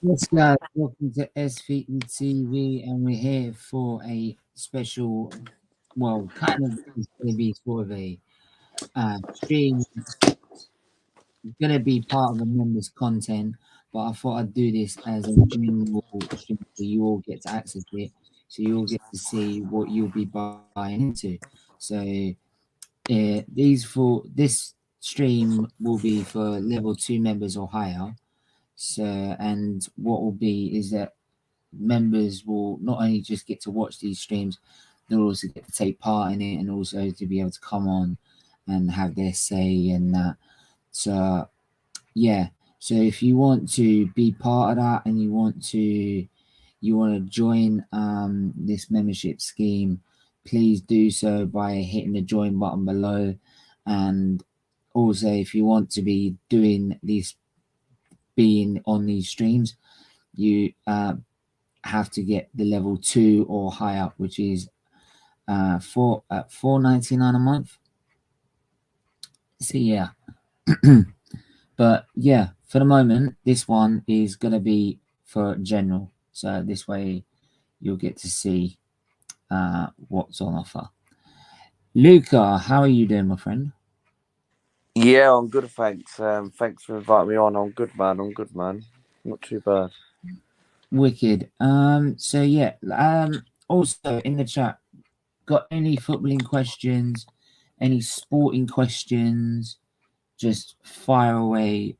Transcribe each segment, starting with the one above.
Yes, guys, welcome to SFeatleyTV, and we're here for a special, well, kind of it's going to be sort of a stream. It's going to be part of the members' content, but I thought I'd do this as a general stream so you all get to access it, so you all get to see what you'll be buying into. So, this stream will be for level 2 members or higher. So, and what will be is that members will not only just get to watch these streams, they'll also get to take part in it and also to be able to come on and have their say and that. So yeah. So if you want to be part of that and you want to join this membership scheme, please do so by hitting the join button below. And also if you want to be doing these being on these streams, you have to get the level 2 or higher, which is $4.99 a month. So yeah. But yeah, for the moment this one is gonna be for general, so this way you'll get to see what's on offer. Luca, how are you doing, my friend? Yeah, I'm good, thanks. Thanks for inviting me on. I'm good, man. Not too bad. Wicked. So yeah, also in the chat, got any footballing questions, any sporting questions, just fire away.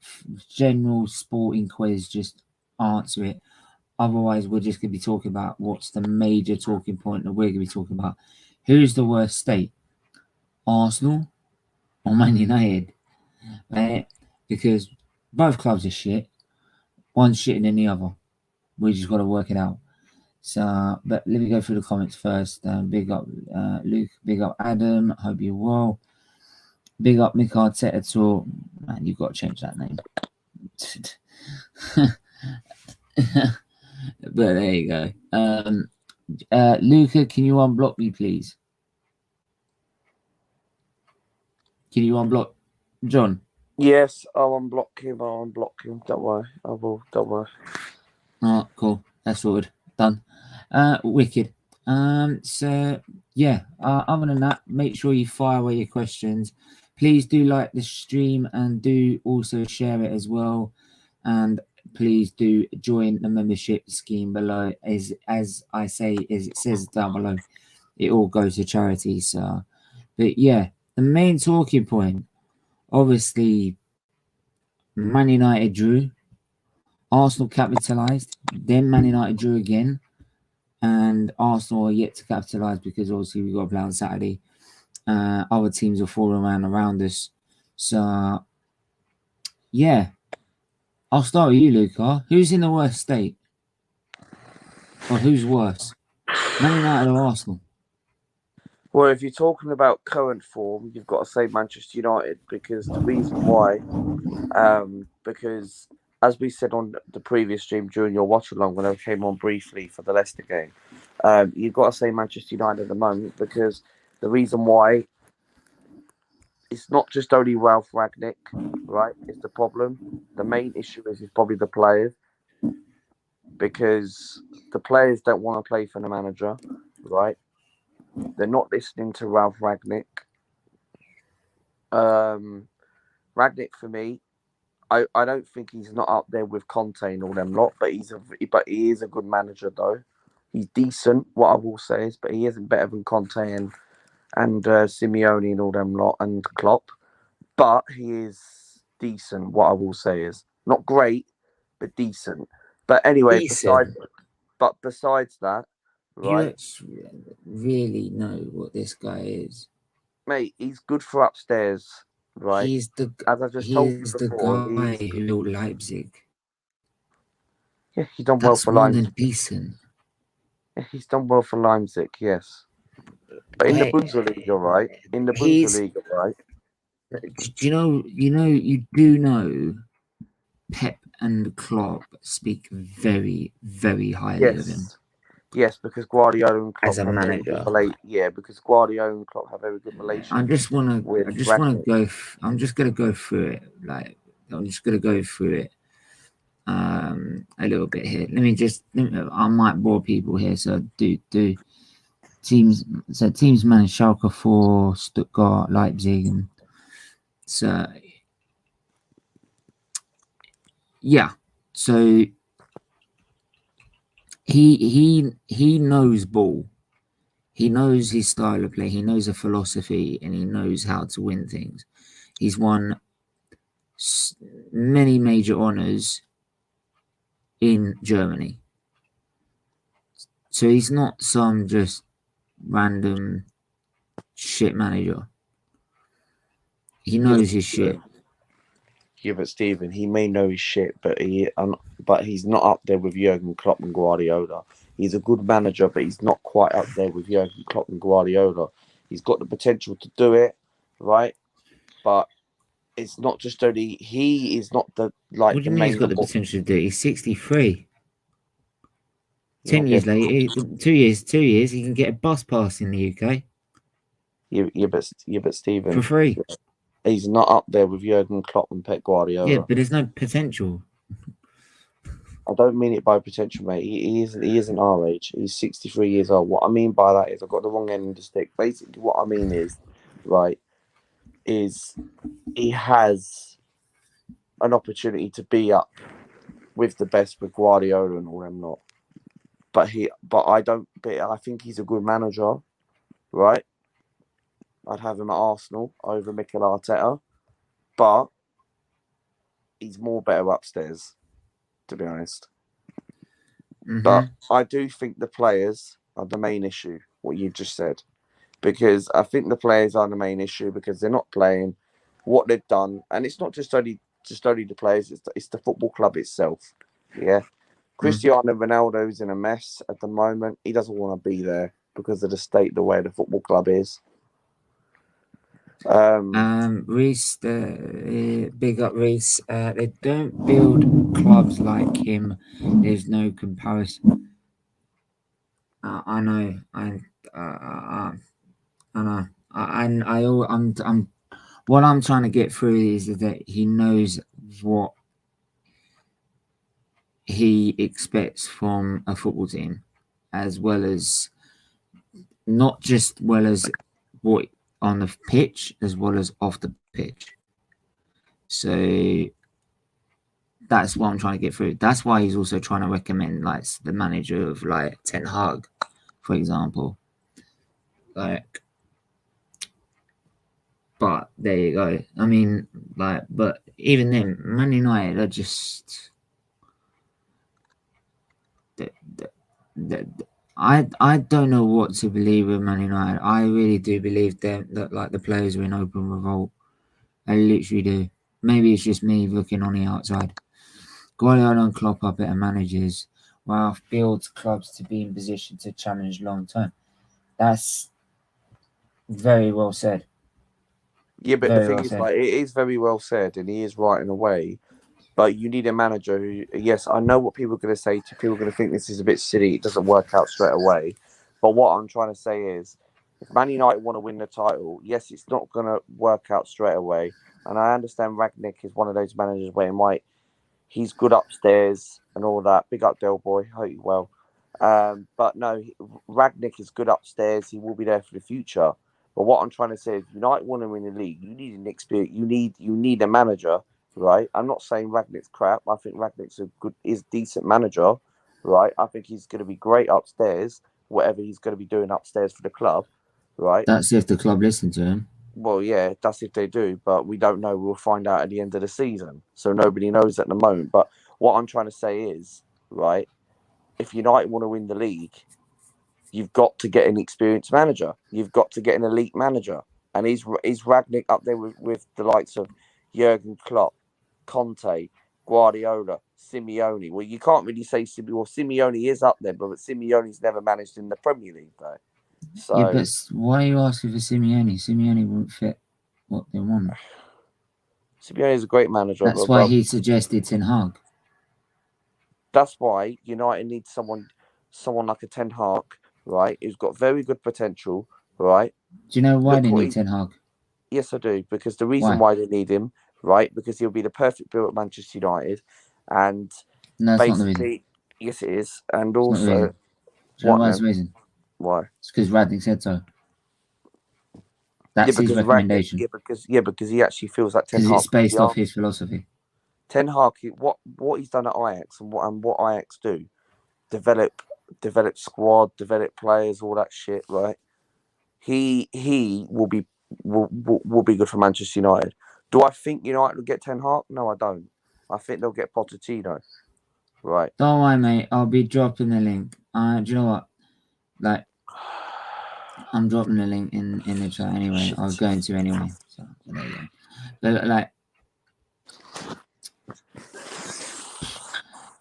General sporting quiz, just answer it. Otherwise, we're just going to be talking about what's the major talking point that we're going to be talking about. Who's the worst state? Arsenal or Man United? Right? Because both clubs are shit. One's shitting than the other. We just got to work it out. So, but let me go through the comments first. Big up Luke. Big up Adam. Hope you're well. Big up Mick Arteta tour. Man, you've got to change that name. But there you go. Luca, can you unblock me, please? Can you unblock John? Yes, I'll unblock him. Don't worry. I will. Don't worry. Oh, cool. That's sorted. Done. Wicked. So yeah. Other than that, make sure you fire away your questions. Please do like the stream and do also share it as well. And please do join the membership scheme below. As I say, as it says down below, it all goes to charity. So, but yeah, the main talking point, obviously, Man United drew, Arsenal capitalised, then Man United drew again, and Arsenal are yet to capitalise because obviously we've got to play on Saturday. Other teams are falling around us. So, yeah. I'll start with you, Luca. Who's in the worst state? Or who's worse? Man United or Arsenal? Well, if you're talking about current form, you've got to say Manchester United because the reason why, because as we said on the previous stream during your watch along when I came on briefly for the Leicester game, you've got to say Manchester United at the moment because the reason why it's not just only Ralph Ragnick, right? It's the problem. The main issue is probably the players because the players don't want to play for the manager, right? They're not listening to Ralph Ragnick. Ragnick for me, I don't think he's not up there with Conte and all them lot, but he is a good manager though. He's decent. What I will say is, but he isn't better than Conte and Simeone and all them lot and Klopp. But he is decent. What I will say is not great, but decent. But anyway, Decent. besides that, right? You don't really know what this guy is. Mate, he's good for upstairs, right? As I just told you before, guy who built Leipzig. Yeah, he's done well That's for more Leipzig. than decent. Yeah, he's done well for Leipzig, yes. But in the Bundesliga, right? In the Bundesliga, right? You do know Pep and Klopp speak very, very highly of him. Yes, because Guardiola and Klopp as a manager. because Guardiola and Klopp have very good relations. I'm just gonna go through it. Like, I'm just gonna go through it. a little bit here. I might bore people here, so do teams. So teams manage Schalke 4, Stuttgart, Leipzig, and so yeah. So he knows ball. He knows his style of play. He knows a philosophy, and he knows how to win things. He's won many major honors in Germany. So he's not some just random shit manager. He knows his shit. Yeah, but Stephen, he may know his shit, but he's not up there with Jurgen Klopp and Guardiola. He's a good manager, but he's not quite up there with Jurgen Klopp and Guardiola. He's got the potential to do it, right? But it's not just only he is not the like. What do the you mean main he's got the number. potential to do it? He's 63. 10 Yeah, years later, 2 years, he can get a bus pass in the UK Yeah, but Stephen, for free. he's not up there with Jurgen Klopp and Pep Guardiola. Yeah, but there's no potential. I don't mean it by potential, mate. He isn't our age. He's 63 years old. What I mean by that is I've got the wrong end of the stick. Basically, what I mean is, right, is he has an opportunity to be up with the best with Guardiola and all them not. But I think he's a good manager, right? I'd have him at Arsenal over Mikel Arteta, but he's more better upstairs, to be honest. Mm-hmm. But I do think the players are the main issue, what you've just said. Because I think the players are the main issue because they're not playing what they've done. And it's not just only the players, it's the football club itself. Yeah. Cristiano Ronaldo's in a mess at the moment. He doesn't want to be there because of the state, the way the football club is. Reese, big up Reese. They don't build clubs like him. There's no comparison. I know. I know. I'm. What I'm trying to get through is that he knows what he expects from a football team, as well as not just well as what on the pitch, as well as off the pitch. So that's what I'm trying to get through. That's why he's also trying to recommend like the manager of like Ten Hag, for example. Like, but there you go. I mean, like, but even then, Man United are just. I don't know what to believe with Man United. I really do believe that like the players are in open revolt. I literally do. Maybe it's just me looking on the outside. Guardiola and Klopp are better managers. Ralph builds clubs to be in position to challenge long term. That's very well said. Yeah, but the thing is, like, it is very well said, and he is right in a way. But you need a manager who, yes, I know what people are going to say. People are going to think this is a bit silly. It doesn't work out straight away. But what I'm trying to say is, if Man United want to win the title, yes, it's not going to work out straight away. And I understand Rangnick is one of those managers where he's good upstairs and all that. Big up, Del Boy. Hope you well. But no, Rangnick is good upstairs. He will be there for the future. But what I'm trying to say is, United want to win the league. You need an experience. You need a manager. Right, I'm not saying Ragnick's crap. I think Ragnick's decent manager. Right, I think he's going to be great upstairs. Whatever he's going to be doing upstairs for the club. Right, that's if the club listen to him. Well, yeah, that's if they do, but we don't know. We'll find out at the end of the season. So nobody knows at the moment. But what I'm trying to say is, right, if United want to win the league, you've got to get an experienced manager. You've got to get an elite manager, and is Ragnick up there with the likes of Jurgen Klopp, Conte, Guardiola, Simeone? Well, you can't really say Simeone is up there, but Simeone's never managed in the Premier League, though. So, yeah, but why are you asking for Simeone? Simeone won't fit what they want. Simeone is a great manager. That's why he suggested Ten Hag. That's why United needs someone like a Ten Hag, right, who's got very good potential, right? Do you know why they need Ten Hag? Yes, I do, because the reason why they need him, right, because he'll be the perfect build at Manchester United, and No, it's not the reason. Basically, yes, it is. And It's not the also, reason. Do you know what why it's then? the reason? Why? It's because Radnick said so. That's his recommendation. Because he actually feels like Ten Because Hag. it's based off his philosophy. Ten Hag, what he's done at Ajax and what Ajax do, develop squad, develop players, all that shit, right? He will be good for Manchester United. Do I think United will get Ten Hag? No, I don't. I think they'll get Pochettino. Right. Don't worry, mate. I'll be dropping the link. Do you know what? Like, I'm dropping the link in the chat anyway. I was going to anyway. So there you go. But like,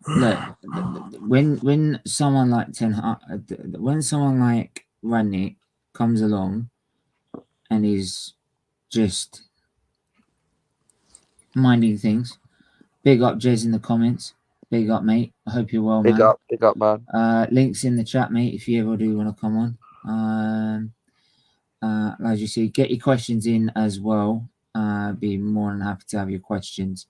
look, when someone like when someone like Radnick comes along and he's just minding things, big up Jez in the comments. Big up, mate. I hope you're well, man. Big up, man. Links in the chat, mate, if you ever do want to come on. As you see, get your questions in as well. Be more than happy to have your questions.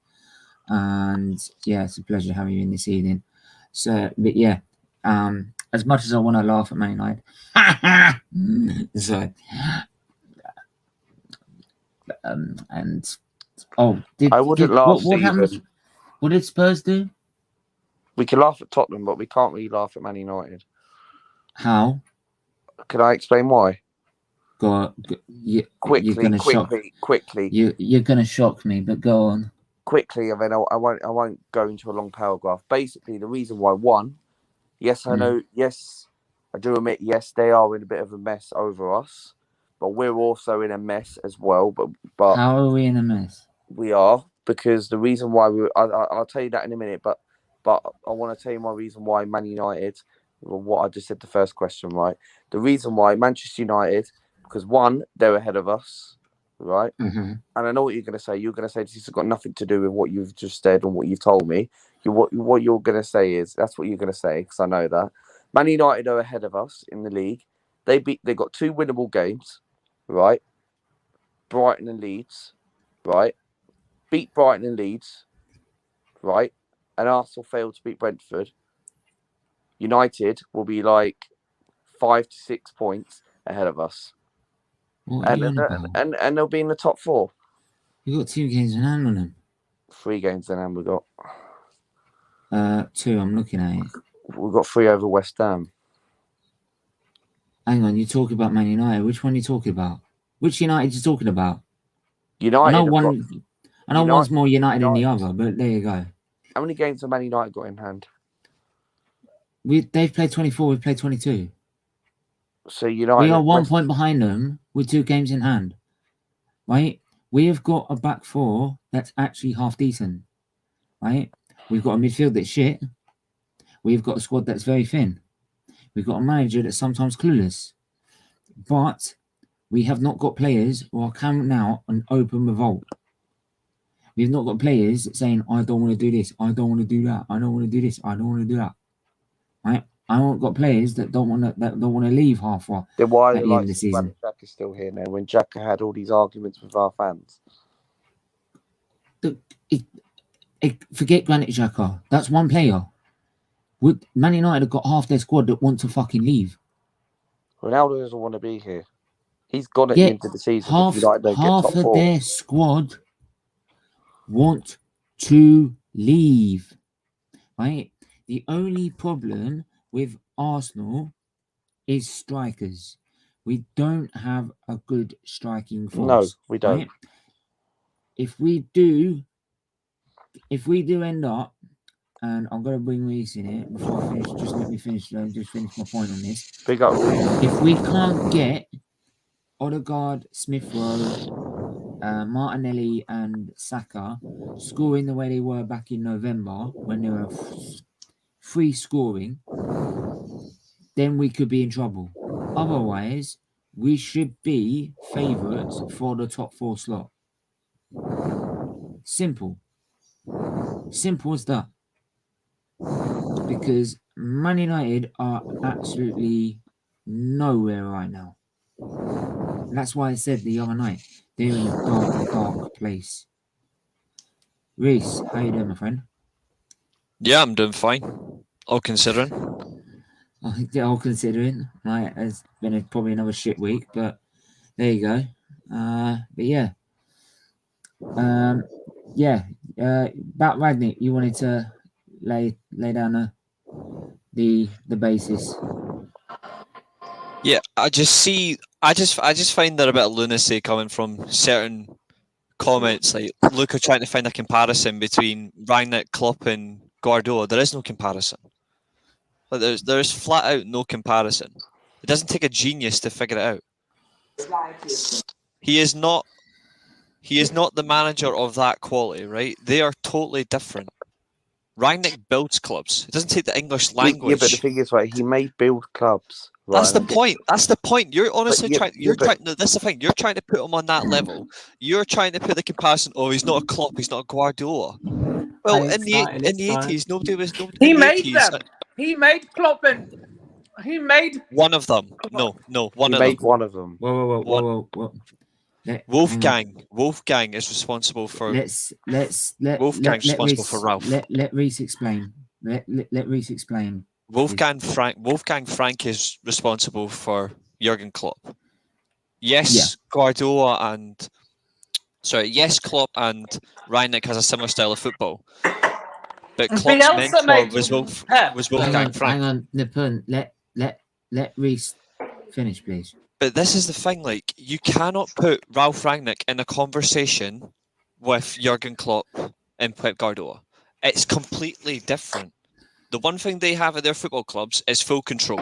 And yeah, it's a pleasure having you in this evening. So, but yeah, as much as I want to laugh at Man United, so, and I wouldn't laugh. What happened? What did Spurs do? We can laugh at Tottenham, but we can't really laugh at Man United. How? Can I explain why? You're Quickly. You're gonna shock me, but go on. Quickly, and then I won't go into a long paragraph. Basically, the reason why, one, yes, I know, yes, I do admit, yes, they are in a bit of a mess over us, but we're also in a mess as well. But how are we in a mess? We are, because the reason why I'll tell you that in a minute, but I want to tell you my reason why Man United, what I just said the first question, right? The reason why Manchester United, because one, they're ahead of us, right? Mm-hmm. And I know what you're going to say. You're going to say this has got nothing to do with what you've just said and what you've told me. What you're going to say is, that's what you're going to say, because I know that. Man United are ahead of us in the league. They got 2 winnable games, right? Brighton and Leeds, right? Beat Brighton and Leeds, right? And Arsenal failed to beat Brentford. United will be like 5 to 6 points ahead of us. And they'll be in the top 4. You got 2 games in hand on them. 3 games in hand we got. 2, I'm looking at it. We've got 3 over West Ham. Hang on, you talk about Man United. Which one are you talking about? Which United are you talking about? United. I know one's more United than the other, but there you go. How many games have Man United got in hand? They've played 24, we've played 22. So United, we are 1 point behind them with 2 games in hand, right? We have got a back 4 that's actually half decent, right? We've got a midfield that's shit. We've got a squad that's very thin. We've got a manager that's sometimes clueless. But we have not got players who are coming out and open revolt. We've not got players saying, I don't want to do this, I don't want to do that, I don't want to do this, I don't want to do that. Right? I haven't got players that don't want to leave halfway. Then why at the end of the season? Jack is still here now when Jack had all these arguments with our fans? Forget Granit Xhaka. That's one player. Man United have got half their squad that want to fucking leave. Ronaldo doesn't want to be here. He's got it into the season. Half of their squad want to leave. Right? The only problem with Arsenal is strikers. We don't have a good striking force. No, we don't. Right? If we do end up, and I'm going to bring Reese in here before I finish. Just let me finish. Just finish my point on this. Big up. If we can't get Odegaard, Smith Rowe, Martinelli, and Saka scoring the way they were back in November when they were free scoring, then we could be in trouble. Otherwise, we should be favourites for the top 4 slot. Simple as that. Because Man United are absolutely nowhere right now. And that's why I said the other night, they're in a dark place. Reese, how you doing, my friend? Yeah, I'm doing fine. All considering. All considering, right, it's been probably another shit week, but there you go. But yeah, about Ragnick, you wanted to lay down the basis. Yeah, I just find there a bit of lunacy coming from certain comments. Like Luca trying to find a comparison between Rangnick, Klopp, and Guardiola. There is no comparison. Like there's flat out no comparison. It doesn't take a genius to figure it out. He is not the manager of that quality, right? They are totally different. Rangnick builds clubs. It doesn't take the English language. Yeah, but the thing is, right, he may build clubs. Right? That's the point. That's the point. You're honestly trying. but That's the thing. You're trying to put him on that level. You're trying to put the comparison. Oh, he's not a Klopp. He's not a Guardiola. Well, in the 80s, nobody was. He made them. He made Klopp and he made one of them. No, one he of made them. one of them. Whoa. Wolfgang is responsible for. Wolfgang's responsible for Ralph. Let Reese explain. Let Reese explain. Wolfgang Frank is responsible for Jurgen Klopp. Yes, Guardiola yes, Klopp and Rangnick has a similar style of football. But Klopp's mentor was Wolfgang Frank. Hang on, Nipun. Let Reese finish, please. But this is the thing, like, you cannot put Ralph Rangnick in a conversation with Jurgen Klopp and Pep Guardiola. It's completely different. The one thing they have at their football clubs is full control.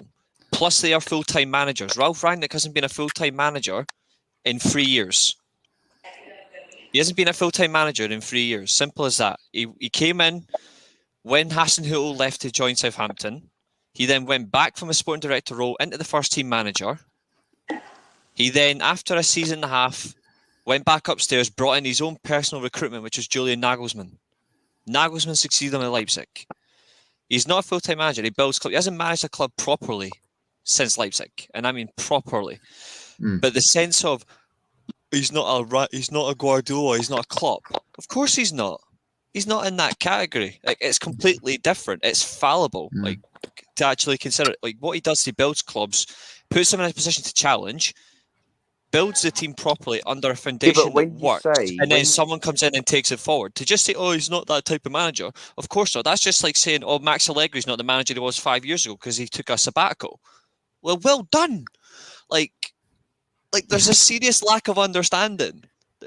Plus, they are full-time managers. Ralph Rangnick hasn't been a full-time manager in 3 years. He hasn't been a full-time manager in 3 years. Simple as that. He came in when Hasenhüttl left to join Southampton. He then went back from a sporting director role into the first-team manager. He then, after a season and a half, went back upstairs, brought in his own personal recruitment, which was Julian Nagelsmann. Nagelsmann succeeded him at Leipzig. He's not a full-time manager. He builds club. He hasn't managed a club properly since Leipzig, and I mean properly. But the sense of he's not a Guardiola, he's not a Klopp. Of course, he's not. He's not in that category. Like, it's completely different. It's fallible. Like, to actually consider it. Like, what he does, he builds clubs, puts them in a position to challenge, builds the team properly under a foundation that works, and then someone comes in and takes it forward. To just say, oh, he's not that type of manager, of course not. That's just like saying, oh, Max Allegri's not the manager he was 5 years ago because he took a sabbatical. Well done. Like there's a serious lack of understanding.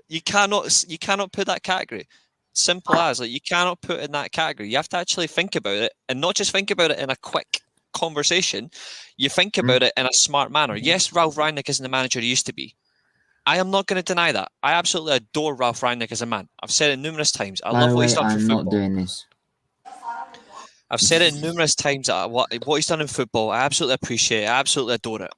You cannot put that category. Simple as, like, you cannot put in that category. You have to actually think about it, and not just think about it in a quick conversation. You think about it in a smart manner. Yes, Ralph Rangnick isn't the manager he used to be. I am not going to deny that. I absolutely adore Ralph Rangnick as a man. I've said it numerous times. I love what he's done for football. I'm not doing this. I've said it numerous times. What he's done in football, I absolutely appreciate it. I absolutely adore it.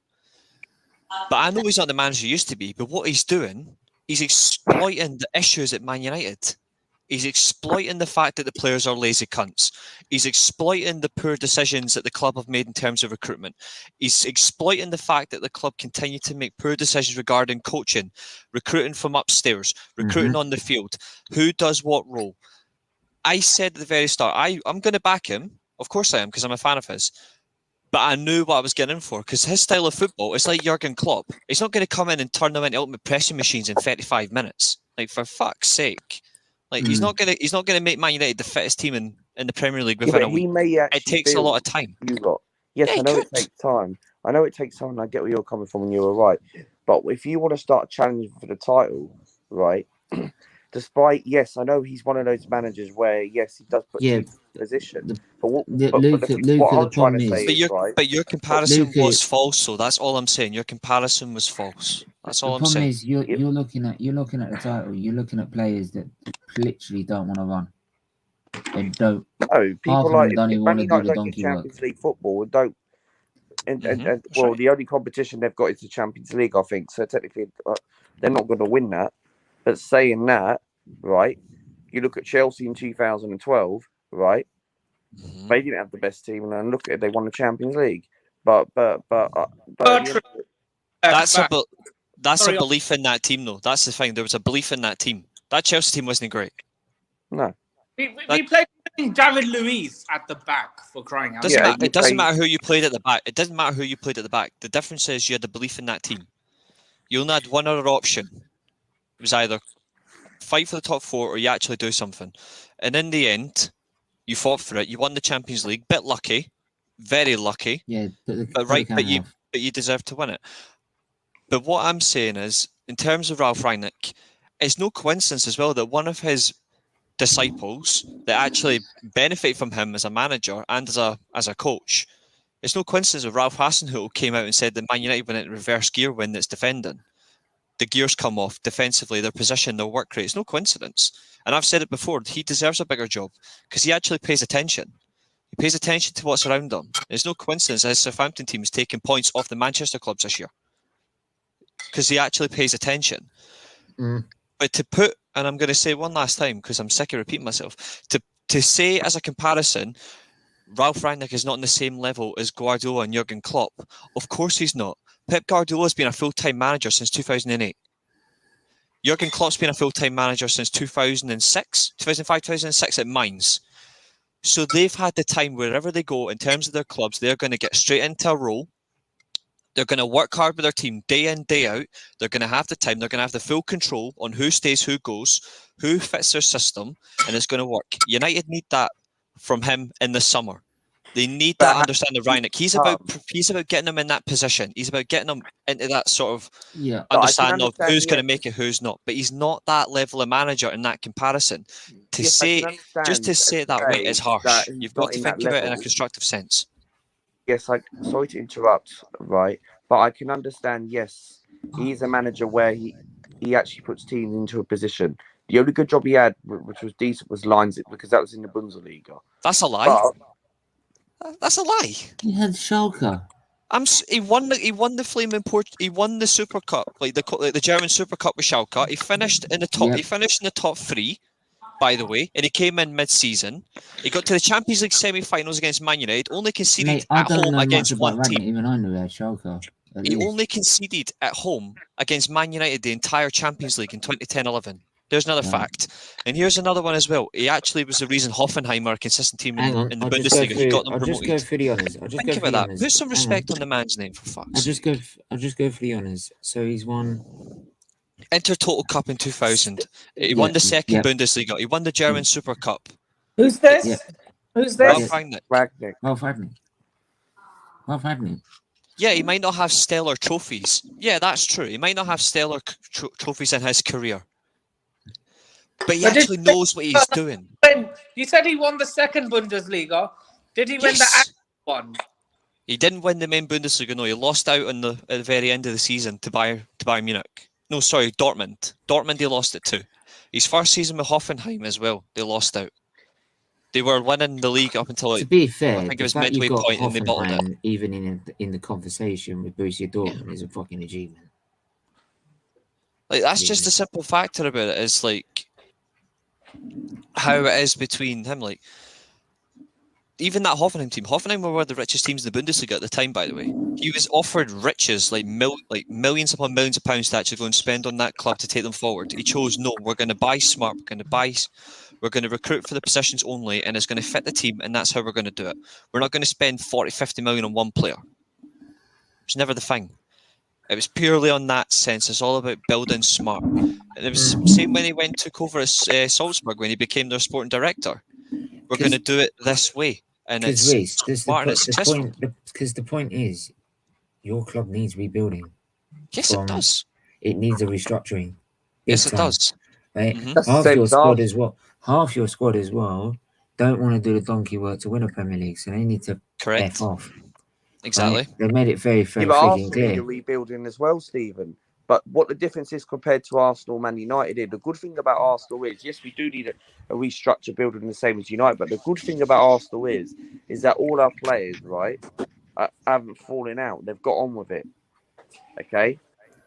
But I know he's not the manager he used to be. But what he's doing, he's exploiting the issues at Man United. He's exploiting the fact that the players are lazy cunts. He's exploiting the poor decisions that the club have made in terms of recruitment. He's exploiting the fact that the club continue to make poor decisions regarding coaching, recruiting from upstairs, recruiting on the field, who does what role. I said at the very start, I'm going to back him. Of course I am, because I'm a fan of his. But I knew what I was getting in for, because his style of football is like Jurgen Klopp. He's not going to come in and turn them into ultimate pressing machines in 35 minutes. Like, for fuck's sake. Like, he's not gonna make Man United the fittest team in the Premier League within a week. It takes a lot of time. Yes, I know it takes time. I know it takes time, and I get where you're coming from, and you were right. But if you want to start challenging for the title, right? Despite, yes, I know he's one of those managers where, yes, he does put teams in position. But what I'm trying to say is, but your comparison was false. So that's all I'm saying. Your comparison was false. That's all I'm saying. The problem is you're looking at the title. You're looking at players that literally don't want to run. They don't. No, people like Man United don't get Champions League football and don't. Well, the only competition they've got is the Champions League, I think. So technically, they're not going to win that. But saying that, right? You look at Chelsea in 2012, right? They didn't have the best team, and look at it, they won the Champions League. But that's a belief in that team, though. That's the thing. There was a belief in that team. That Chelsea team wasn't great. No. We played David Luiz at the back for crying out Doesn't loud. matter, it doesn't matter who you played at the back. It doesn't matter who you played at the back. The difference is you had the belief in that team. You only had one other option. It was either fight for the top 4 or you actually do something. And in the end, you fought for it. You won the Champions League. Bit lucky, very lucky. Yeah, but you deserve to win it. But what I'm saying is, in terms of Ralph Rangnick, it's no coincidence as well that one of his disciples that actually benefit from him as a manager and as a coach, it's no coincidence that Ralph Hasenhüttl came out and said that Man United went into reverse gear when it's defending. The gears come off defensively, their position, their work rate. It's no coincidence. And I've said it before, he deserves a bigger job because he actually pays attention. He pays attention to what's around him. It's no coincidence that his Southampton team is taking points off the Manchester clubs this year because he actually pays attention. But to put, and I'm going to say one last time because I'm sick of repeating myself, to say as a comparison, Ralph Rangnick is not on the same level as Guardiola and Jurgen Klopp. Of course he's not. Pep Guardiola has been a full-time manager since 2008. Jurgen Klopp's been a full-time manager since 2005, 2006 at Mainz. So they've had the time wherever they go in terms of their clubs, they're going to get straight into a role. They're going to work hard with their team day in, day out. They're going to have the time. They're going to have the full control on who stays, who goes, who fits their system, and it's going to work. United need that from him in the summer. They need that understanding of Rangnick. He's about getting them in that position. He's about getting them into that sort of understanding of who's going to make it, who's not. But he's not that level of manager in that comparison. To say it that way is harsh. You've got to think about it in a constructive sense. Yes, sorry to interrupt, right? But I can understand, yes, he's a manager where he actually puts teams into a position. The only good job he had, which was decent, was Lines, because that was in the Bundesliga. That's a lie. That's a lie. He had Schalke. He won the Flaming Port. He won the Super Cup, like the German Super Cup with Schalke. He finished in the top. Yep. He finished in the top 3, by the way, and he came in mid-season. He got to the Champions League semi-finals against Man United. Only conceded at home against one team. Even I knew that Schalke. He only conceded at home against Man United the entire Champions League in 2010-11. There's another fact. And here's another one as well. He actually was the reason Hoffenheim are a consistent team in the Bundesliga. He got them promoted. I'll just go for the honours. Think about that. Put some respect on the man's name, for fuck's sake. I'll just go for the honours. So he's won Intertotal Cup in 2000. He won the second Bundesliga. He won the German Super Cup. Who's this? Who's this? Ralph Rangnick. Yeah, he might not have stellar trophies. Yeah, that's true. He might not have stellar trophies in his career. But he actually knows what he's doing. You said he won the second Bundesliga. Did he win the one? He didn't win the main Bundesliga. No, he lost out at the very end of the season to Bayern Munich. No, sorry, Dortmund. Dortmund, he lost it to. His first season with Hoffenheim as well, they lost out. They were winning the league up until, to be fair, I think it was midway point, and they bottled it. Even in the conversation with Borussia Dortmund is a fucking achievement. Like, that's just a simple factor about it. Is like how it is between him. Like, even that Hoffenheim team. Hoffenheim were one of the richest teams in the Bundesliga at the time, by the way. He was offered riches, like millions upon millions of pounds to actually go and spend on that club to take them forward. He chose, no, we're going to buy smart, we're going to recruit for the positions only, and it's going to fit the team, and that's how we're going to do it. We're not going to spend 40, 50 million on one player. It's never the thing. It was purely on that sense. It's all about building smart. And it was the same when he took over as Salzburg, when he became their sporting director. We're going to do it this way. And it's smart and it's successful. Because the point is, your club needs rebuilding. Yes, it does. It needs a restructuring. Yes, it does. Right? Half your squad as well don't want to do the donkey work to win a Premier League, so they need to F off. Exactly. Right? They made it very, very freaking clear. You're rebuilding as well, Stephen. But what the difference is compared to Arsenal, Man United, the good thing about Arsenal is, yes, we do need a restructure building the same as United, but the good thing about Arsenal is that all our players, right, haven't fallen out. They've got on with it. Okay?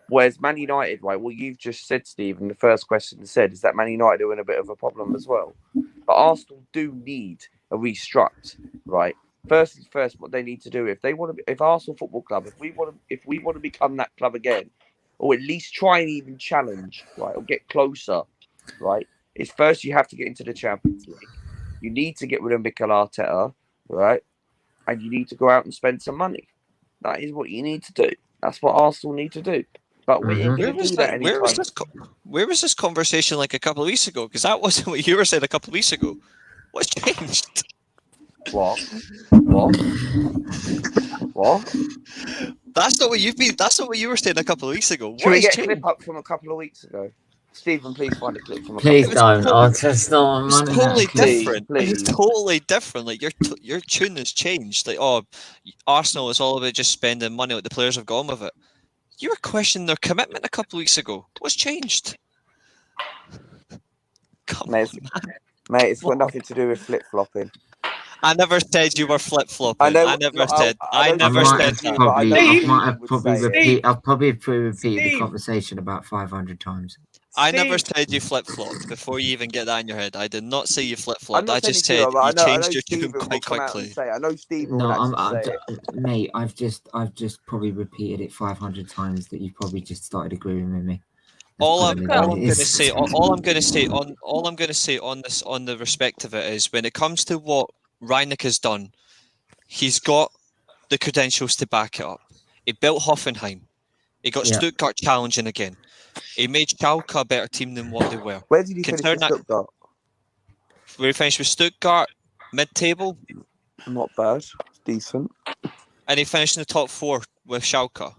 Whereas Man United, right, what you've just said, Stephen, the first question said, is that Man United are in a bit of a problem as well. But Arsenal do need a restruct, right? First, what they need to do, if Arsenal Football Club, if we want to become that club again, or at least try and even challenge, right, or get closer, right, is first you have to get into the Champions League. You need to get rid of Mikel Arteta, right? And you need to go out and spend some money. That is what you need to do. That's what Arsenal need to do. But we ain't going to do that anytime. Where was this conversation like a couple of weeks ago? Because that wasn't what you were saying a couple of weeks ago. What's changed? What? That's not what you've been. That's not what you were saying a couple of weeks ago. Should we get a clip up from a couple of weeks ago? Stephen, please find a clip from a couple Please of don't. weeks I'll just not It's money. totally different. Please. It's totally different. Like your tune has changed. Like, oh, Arsenal is all about just spending money. Like the players have gone with it. You were questioning their commitment a couple of weeks ago. What's changed? Come on, man. Mate, it's got nothing to do with flip-flopping. I never said you were flip-flopping. I know- I never look, said. I I never might said have that. I've probably repeated the Steve. conversation about 500 times. I never Steve. said you flip-flopped before you even get that in your head. I did not say you I'm flip-flopped. not I just saying said to but you I know changed your tune Stephen will quite come out and quickly. say, I know Stephen No, will actually say it. mate. I've just probably repeated it 500 times that you probably just started agreeing with me. All I'm going to is. say on the respect of it is when it comes to what Rangnick has done, he's got the credentials to back it up. He built Hoffenheim. He got Stuttgart challenging again. He made Schalke a better team than what they were. Where did he finish with Stuttgart? Where he finished with Stuttgart, mid-table. Not bad. Decent. And he finished in the top 4 with Schalke.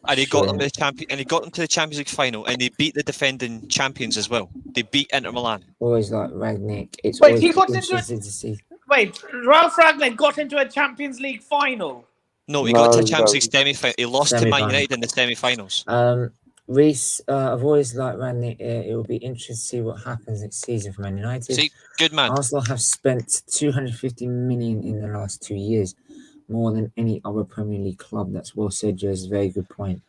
And he got them to the Champions League final, and they beat the defending champions as well. They beat Inter Milan. Always like Rangnick. It's Wait, always he got interesting to see. Wait, Ralph Ragnick got into a Champions League final. No, he got to the Champions League semi-final. He lost to Man United in the semi-finals. Reece, I've always liked Rangnick. It will be interesting to see what happens next season for Man United. See, good man. Arsenal have spent 250 million in the last 2 years, more than any other Premier League club. That's well said, Joe's very good point.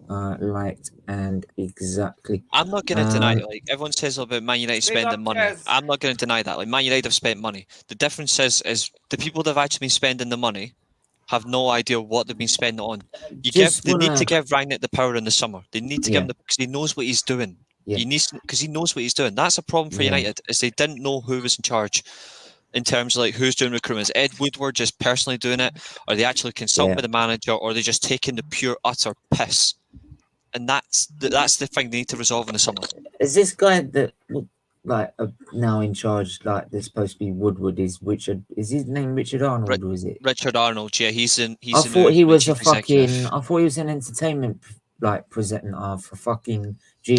Liked and exactly. I'm not going to deny it. Like everyone says about Man United spending money. I'm not going to deny that. Like Man United have spent money. The difference is the people that have actually been spending the money have no idea what they've been spending on. They need to give Rangnick the power in the summer. They need to give him because he knows what he's doing. Yeah. He needs because he knows what he's doing. That's a problem for United is they didn't know who was in charge in terms of like who's doing recruitment. Is Ed Woodward just personally doing it, or they actually consult with the manager, or are they just taking the pure utter piss? And that's the thing they need to resolve in the summer. Is this guy that now in charge? Like they're supposed to be Woodward. Is Richard? Is his name Richard Arnold? Or is it Richard Arnold? Yeah, he's in. I thought he was a fucking. I thought he was an entertainment presenter for fucking GMB.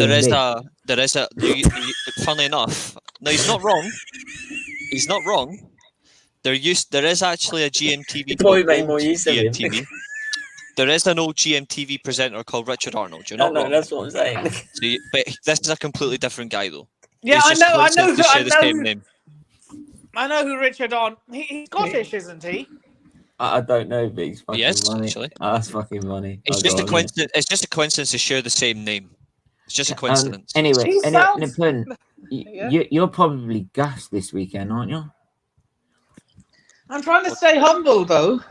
There is a. Funnily enough, no, he's not wrong. He's not wrong. There is actually a GMTV. GMTV. There is an old GMTV presenter called Richard Arnold. You're not wrong. That's what I'm saying. But this is a completely different guy, though. Yeah, I know who Richard Arnold. He's Scottish, isn't he? I don't know, but he's fucking funny. Actually. That's fucking funny. It's just a coincidence. It's just a coincidence to share the same name. It's just a coincidence. Anyway, you're probably gassed this weekend, aren't you? I'm trying to stay humble, though.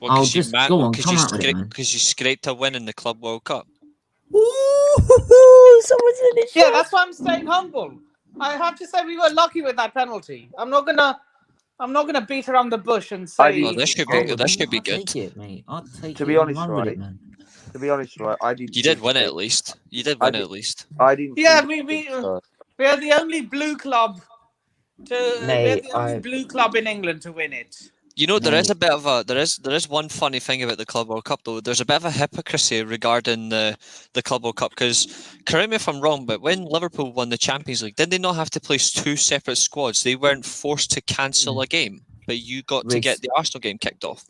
Well, just go on, come out with it, man. Because you scraped a win in the Club World Cup. Ooh, someone's in the Yeah, that's why I'm staying humble. I have to say we were lucky with that penalty. I'm not gonna beat around the bush and say. Oh, this should be good. That should be good. Take it, mate. I'll take to it. be honest, right? To be honest, right, I did. You did win it at least. You did win it at least. I didn't. Yeah, we are the only blue club blue club in England to win it. You know, there is a bit of a there is one funny thing about the Club World Cup though. There's a bit of a hypocrisy regarding the Club World Cup because correct me if I'm wrong, but when Liverpool won the Champions League, did they not have to play 2 separate squads? They weren't forced to cancel a game, but you got to get the Arsenal game kicked off.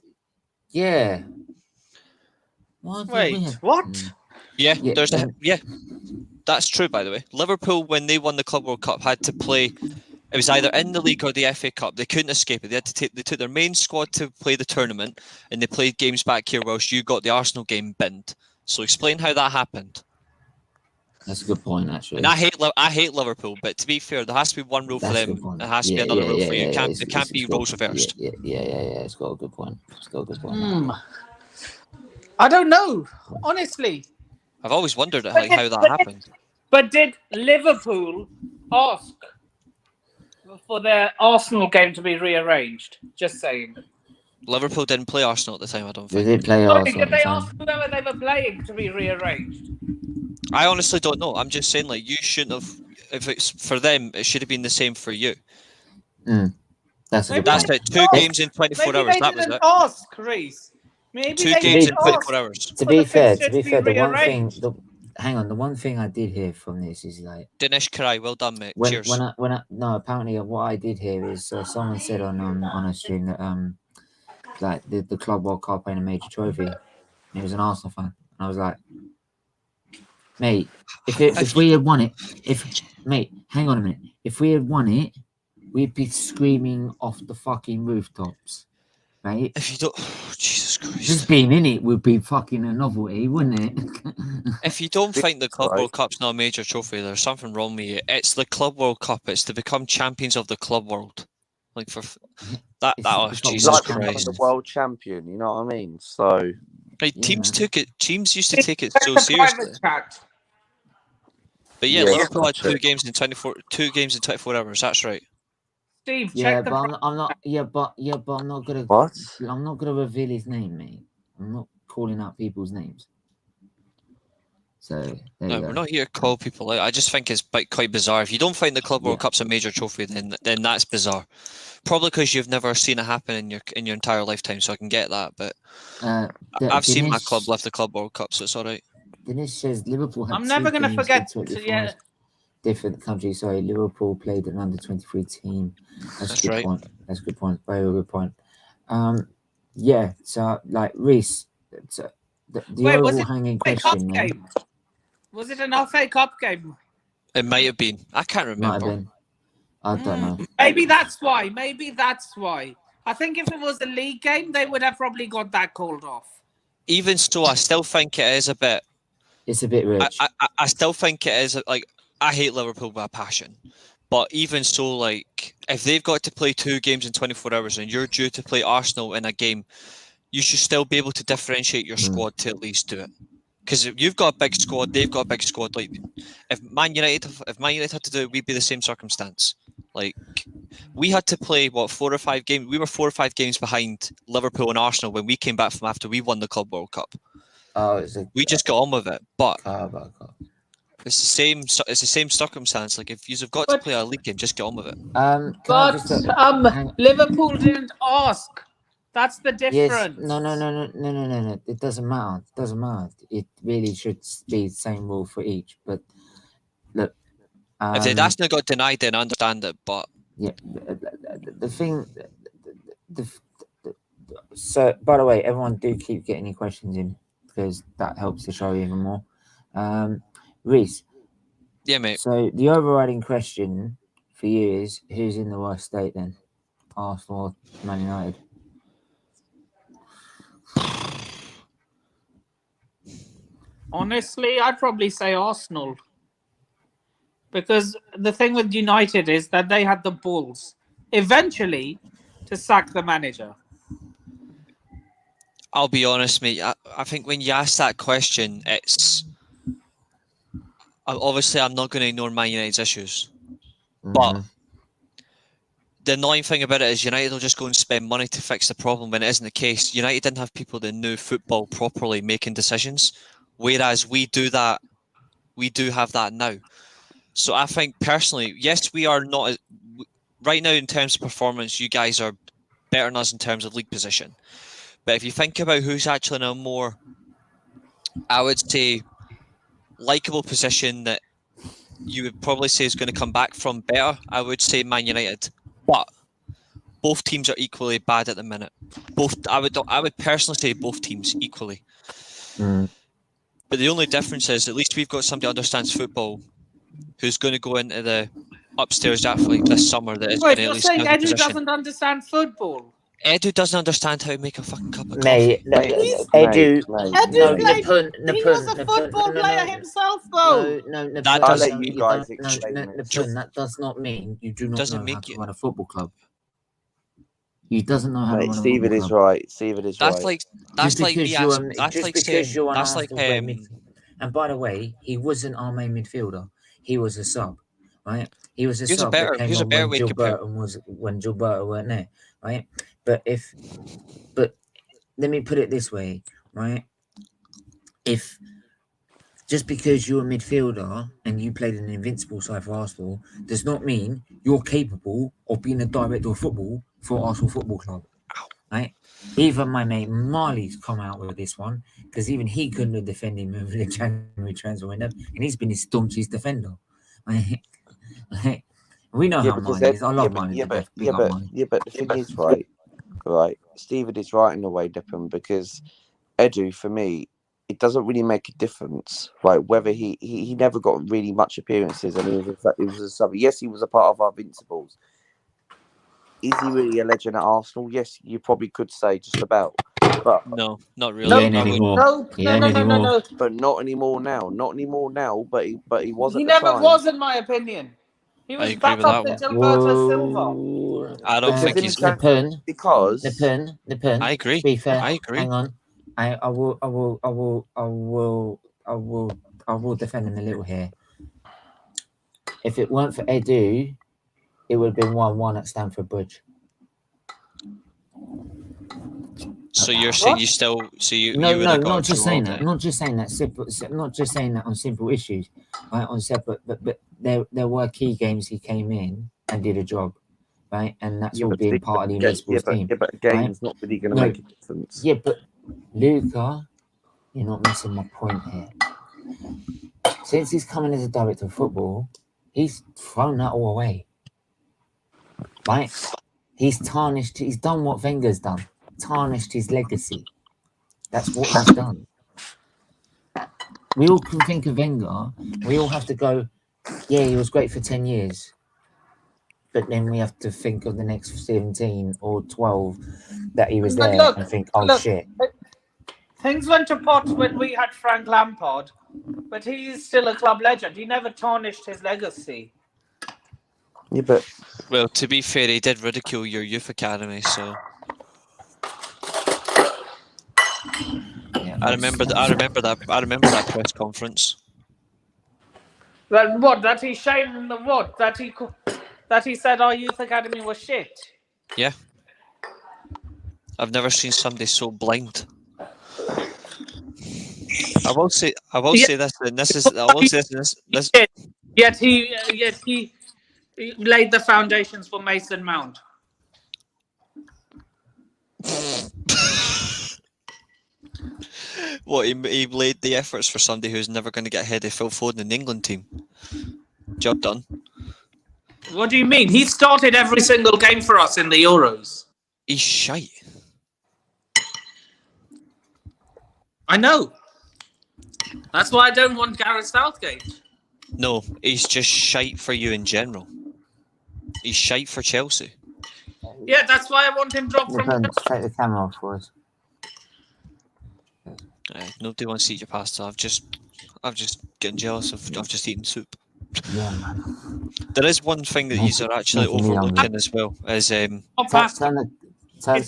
Yeah. Wait, what? Yeah, that's true by the way. Liverpool when they won the Club World Cup had to play. It was either in the league or the FA Cup. They couldn't escape it. They took their main squad to play the tournament, and they played games back here whilst you got the Arsenal game binned. So explain how that happened. That's a good point, actually. And I hate Liverpool, but to be fair, there has to be one rule for them. There has to be another rule for you. It can't be roles reversed. Yeah. It's got a good point. I don't know, honestly. I've always wondered how that happened. But did Liverpool ask for the Arsenal game to be rearranged. Just saying. Liverpool didn't play Arsenal at the time, I don't They think. did play Sorry, Arsenal did at the they time. ask whoever they were playing to be rearranged? I honestly don't know. I'm just saying, like, you shouldn't have. If it's for them, it should have been the same for you. That's a Maybe good That's point. it. 2 games in 24 Maybe hours. they That was didn't it. ask, Reese. Maybe 2 they games in didn't 24 ask hours. To for be the fair, fixture the one thing, rearranged. the one thing I did hear from this is like Dinesh Karai, well done, mate. when Cheers. no, apparently what I did hear is someone said on a stream that like the Club World Cup ain't a major trophy. And he was an Arsenal fan, and I was like, mate, if we had won it, hang on a minute, if we had won it, we'd be screaming off the fucking rooftops, right? If you don't, Jesus Christ. Just being in it would be fucking a novelty, wouldn't it? If you don't think the Club Right. World Cup's not a major trophy, there's something wrong with you. It's the Club World Cup. It's to become champions of the club world. Like for that. It's Oh, not Jesus Like Christ. becoming the world champion, you know what I mean? So Like, Yeah. teams used to take it Check so the seriously. private chat. But yeah, Yeah, Liverpool had gotcha. 2 games in 24 hours. That's right. Steve, Yeah, check the but I'm not. Yeah, but I'm not gonna. what? I'm not gonna reveal his name, mate. I'm not calling out people's names. So there No, you we're go. not here to call people out. I just think it's quite bizarre. If you don't think the Club World Yeah. Cup's a major trophy, then that's bizarre. Probably because you've never seen it happen in your entire lifetime. So I can get that. But I've seen my club lift the Club World Cup, so it's all right. Dinesh says Liverpool had I'm never two gonna games forget in 24 yeah. hours. Different countries. Sorry, Liverpool played an under-23 team. That's a That's good right. point. That's a good point. Very good point. Yeah. So like Reese, so the Wait, was overall it hanging FA Cup question then game? Was it an FA Cup game? It might have been. I can't might have remember. been. I don't know. Maybe that's why. I think if it was a league game, they would have probably got that called off. Even so, I still think it is a bit. It's a bit rich. I still think it is like, I hate Liverpool with a passion, but even so, like, if they've got to play 2 games in 24 hours and you're due to play Arsenal in a game, you should still be able to differentiate your squad to at least do it. Because if you've got a big squad, they've got a big squad. Like, if Man United had to do it, we'd be the same circumstance. Like, we had to play 4 or 5 games. We were 4 or 5 games behind Liverpool and Arsenal when we came back from after we won the Club World Cup. We just got on with it, but it's the same. It's the same circumstance. Like, if you've got to play a league game, just get on with it. But Liverpool didn't ask. That's the difference. Yes. No. It doesn't matter. It doesn't matter. It really should be the same rule for each. But look, If they'd asked and got denied, then I understand it. But yeah, the thing. So, by the way, everyone do keep getting your questions in because that helps the show even more. Reese. yeah, mate. So the overriding question for you is who's in the worst state then? Arsenal or Man United? Honestly, I'd probably say Arsenal. Because the thing with United is that they had the balls eventually to sack the manager. I'll be honest, mate. I think when you ask that question, it's obviously I'm not going to ignore Man United's issues, but the annoying thing about it is United will just go and spend money to fix the problem when it isn't the case. United didn't have people that knew football properly making decisions, whereas we do that. We do have that now. So I think personally, yes, we are not right now in terms of performance. You guys are better than us in terms of league position. But if you think about who's actually in a more, I would say, likeable position that you would probably say is going to come back from better, I would say Man United. But both teams are equally bad at the minute. I would personally say both teams equally. But the only difference is at least we've got somebody who understands football who's going to go into the upstairs draft league this summer that is going Wait, to at you're least saying have the Edu position. doesn't understand football? Edu doesn't understand how to make a fucking cup of Mate, coffee. Edu He was a football player himself, though. That I'll doesn't let you mean guys explain it. That does not mean you do not Doesn't know how make to it- run a football club. He doesn't know how to Mate, run a Stephen football is club. right. Stephen is that's right. like that's like me asking. That's like saying that's like And by the way, he wasn't our main midfielder. He was a sub, right? He was a He was a sub that better- came he was a on better when way to compare. Gilberto weren't there, right? But let me put it this way, right? If just because you're a midfielder and you played in an invincible side for Arsenal does not mean you're capable of being a director of football for Arsenal Football Club, right? Even my mate Marley's come out with this one because even he couldn't have defended him over the January transfer window, and he's been his staunchest defender. We know how because Marley is. I love Marley to death. Big up Marley. but the thing is, right, Stephen is right in a way, Dippin, because Edu, for me, it doesn't really make a difference, right? Whether he never got really much appearances, and he was a sub. Yes, he was a part of our Invincibles. Is he really a legend at Arsenal? Yes, you probably could say just about, but No, not He really. ain't I would- anymore. No, He no, ain't no, no, no, anymore. no. but not anymore now. Not anymore now. But he was He at the never time. was, in my opinion. He I was agree back with up that to one. Gilberto Silva. Whoa. I don't think in he's. the The because pen. I agree. To be fair, I agree. hang on. I will defend him a little here. If it weren't for Edu, it would have been 1-1 at Stamford Bridge. So you're saying What? you still? So you No, would have got not a just draw saying then? that. Not just saying that. Not just saying that on simple issues, right? On separate, but there were key games he came in and did a job, right? And that's all being part of the Invincibles team. but again, right? it's not really going to No. make a difference. Yeah, but Luca, you're not missing my point here. Since he's coming as a director of football, he's thrown that all away. Right? He's tarnished, he's done what Wenger's done, tarnished his legacy. That's what he's done. We all can think of Wenger, we all have to go, yeah, he was great for 10 years. But then we have to think of the next 17 or 12 that he was But there look, and think, oh look, shit. Things went to pot when we had Frank Lampard, but he's still a club legend. He never tarnished his legacy. Yeah, but Well, to be fair, he did ridicule your youth academy, so Yeah, I remember that press conference. That what? That he shamed the what? That he said our youth academy was shit. Yeah, I've never seen somebody so blind. I will say this, and this is I will say this. Yet he laid the foundations for Mason Mount. What he laid the efforts for somebody who's never going to get ahead of Phil Foden in the England team. Job done. What do you mean? He started every single game for us in the Euros. He's shite. I know. That's why I don't want Gareth Southgate. No, he's just shite for you in general. He's shite for Chelsea. Yeah, that's why I want him dropped from. Take the camera off for us. Nobody wants to eat your pasta. I've just getting jealous of. I've just eaten soup. Yeah, man. There is one thing that you are actually Making me overlooking hungry. as well. Is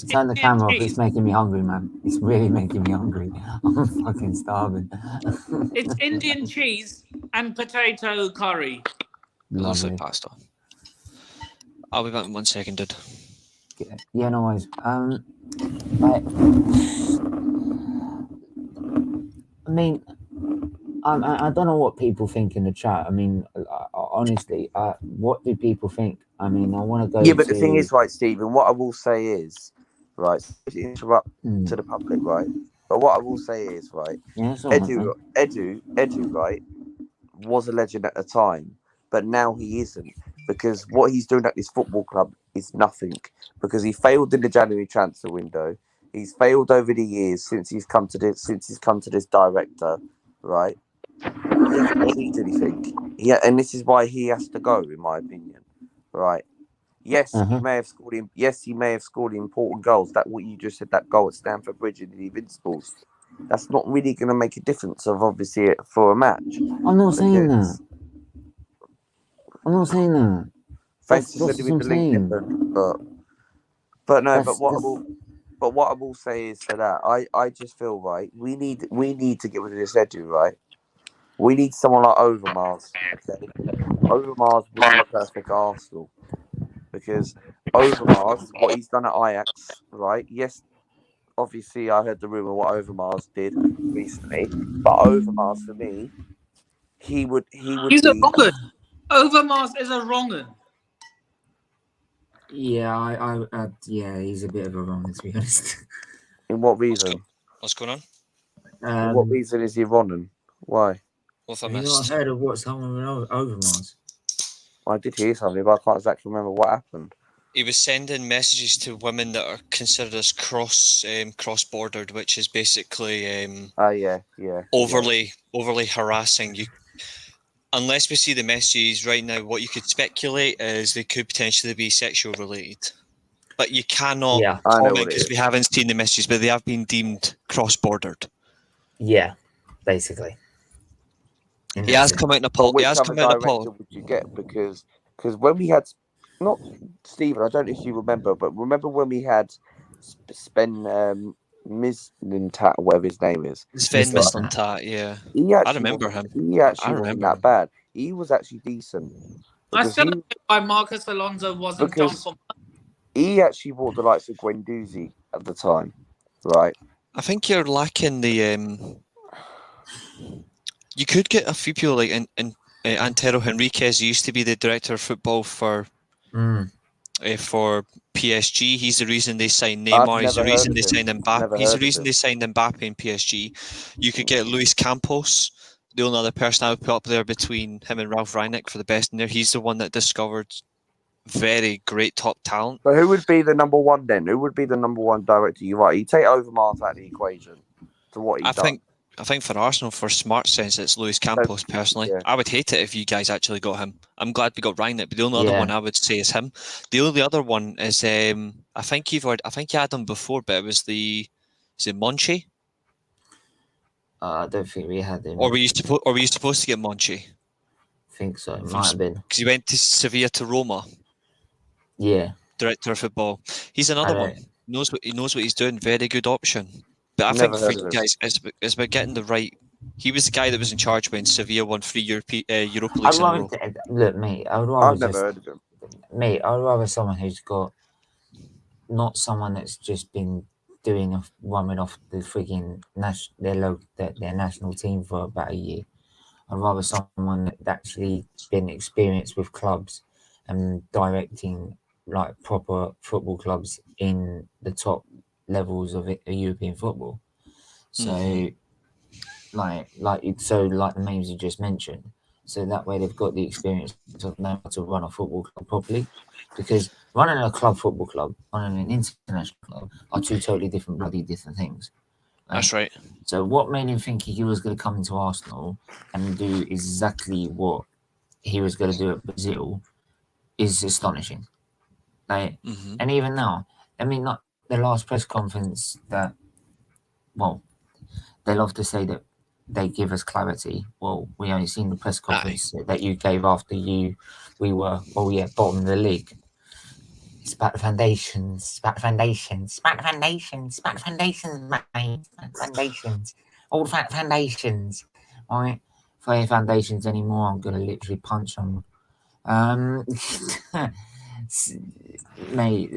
Turn the camera off. It's making me hungry, man. It's really making me hungry. I'm fucking starving. It's Indian cheese and potato curry. looks Lovely. like pasta. I'll be back in 1 second, dude. Yeah, no worries. I mean, I don't know what people think in the chat. I mean, honestly, what do people think? I mean, I want to go. yeah, but the thing is, right, Stephen. What I will say is, right, to interrupt Mm. to the public, right. But what I will say is, right, Yeah, it's all right, man. Edu, right, was a legend at the time, but now he isn't, because what he's doing at this football club is nothing. Because he failed in the January transfer window. He's failed over the years since he's come to this director, right? He hasn't achieved anything. Yeah, and this is why he has to go, in my opinion. Right? Yes, he may have scored in. Yes, he may have scored important goals. That what you just said, that goal at Stamford Bridge in the Invincibles. That's not really going to make a difference, of obviously, for a match. I'm not saying that. I'm not saying that. Thanks That's for sending me the link, Nippon, but no. But what I will say is to that I just feel, right. We need to get rid of this Edu, right. We need someone like Overmars. Okay? Overmars would be perfect Arsenal because Overmars, what he's done at Ajax, right? Yes, obviously I heard the rumor what Overmars did recently, but Overmars for me, he would He's a be wrong 'un. Overmars is a wrong 'un. Yeah, yeah, he's a bit of a wrong, to be honest. in what reason? What's going on? In what reason is he wrong? Why? What have I Have you not missed? heard of what's happening with Overmars? I did hear something, but I can't exactly remember what happened. He was sending messages to women that are considered as cross-bordered, which is basically Yeah. overly harassing. You, unless we see the messages right now, what you could speculate is they could potentially be sexual related, but you cannot Yeah, I know comment what it because is. we haven't seen the messages, but they have been deemed cross-bordered. yeah, basically. He has come out in a But which He has other come out in a director poll. would you get? Because when we had, not Stephen, I don't know if you remember, but remember when we had Sven Mislintat, whatever his name is. Sven Mr. Mislintat, yeah. He actually I remember him. He actually I wasn't remember that him. bad. He was actually decent. I Because still don't know why Marcus Alonso wasn't done because for. he actually bought the likes of Guendouzi at the time, right? I think you're lacking the. You could get a few people like Antero Henriquez. He used to be the director of football for PSG. He's the reason they signed Neymar. He's the reason they signed Mbappe. He's the reason they signed Mbappe in PSG. You could get Luis Campos, the only other person I would put up there between him and Ralph Rangnick for the best in there. He's the one that discovered very great top talent. But who would be the number one then? Who would be the number one director? You're right. You take Overmars out of the equation to what he done. I think for Arsenal, for smart sense, it's Luis Campos personally. Yeah. I would hate it if you guys actually got him. I'm glad we got Rangnick, but the only other one I would say is him. The only other one is I think you had him before, but it was is it Monchi? I don't think we had him. Or were you supposed to get Monchi? I think so. It might have been. Because he went to Sevilla to Roma. Yeah. Director of football. He's another one. He knows what he's doing. Very good option. But I think for you guys, it's about getting the right. He was the guy that was in charge when Sevilla won 3 Europa Leagues in a row. Look, mate, I've never heard of him. Mate, I'd rather someone who's got, not someone that's just been running off the freaking their national team for about a year. I'd rather someone that's actually been experienced with clubs and directing like proper football clubs in the top levels of European football. So, like the names you just mentioned. So that way they've got the experience to know how to run a football club properly. Because running a club football club, running an international club are two totally different things. Right? That's right. So what made him think he was going to come into Arsenal and do exactly what he was going to do at Brazil is astonishing. Like, and even now, I mean, not the last press conference that, well, they love to say that they give us clarity. Well, we only seen the press conference that you gave after we were, bottom of the league. It's about the foundations, mate. About foundations. All the foundations. All right. If I hear foundations anymore, I'm going to literally punch them. Mate,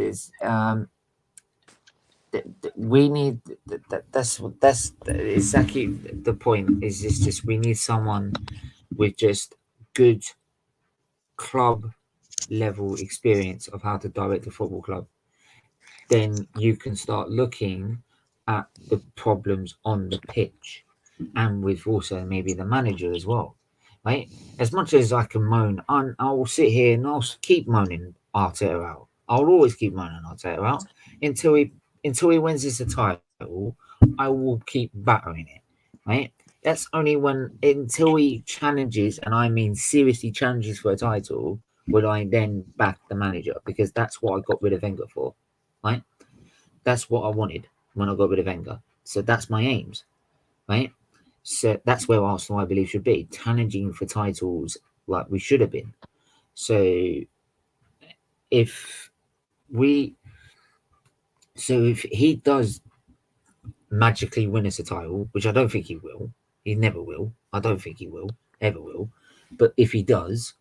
we need that's exactly the point. Is just we need someone with just good club level experience of how to direct a football club. Then you can start looking at the problems on the pitch, and with also maybe the manager as well. Right? As much as I can moan, I will sit here and I'll keep moaning Arteta out. I'll always keep moaning Arteta out until he wins us a title. I will keep battering it. Right? That's only until he challenges, and I mean seriously challenges for a title, would I then back the manager, because that's what I got rid of Wenger for. Right? That's what I wanted when I got rid of Wenger. So that's my aims. Right? So that's where Arsenal, I believe, should be, challenging for titles like we should have been. So if he does magically win us a title, which I don't think he will, He never will. I don't think he will, ever will. But if he does,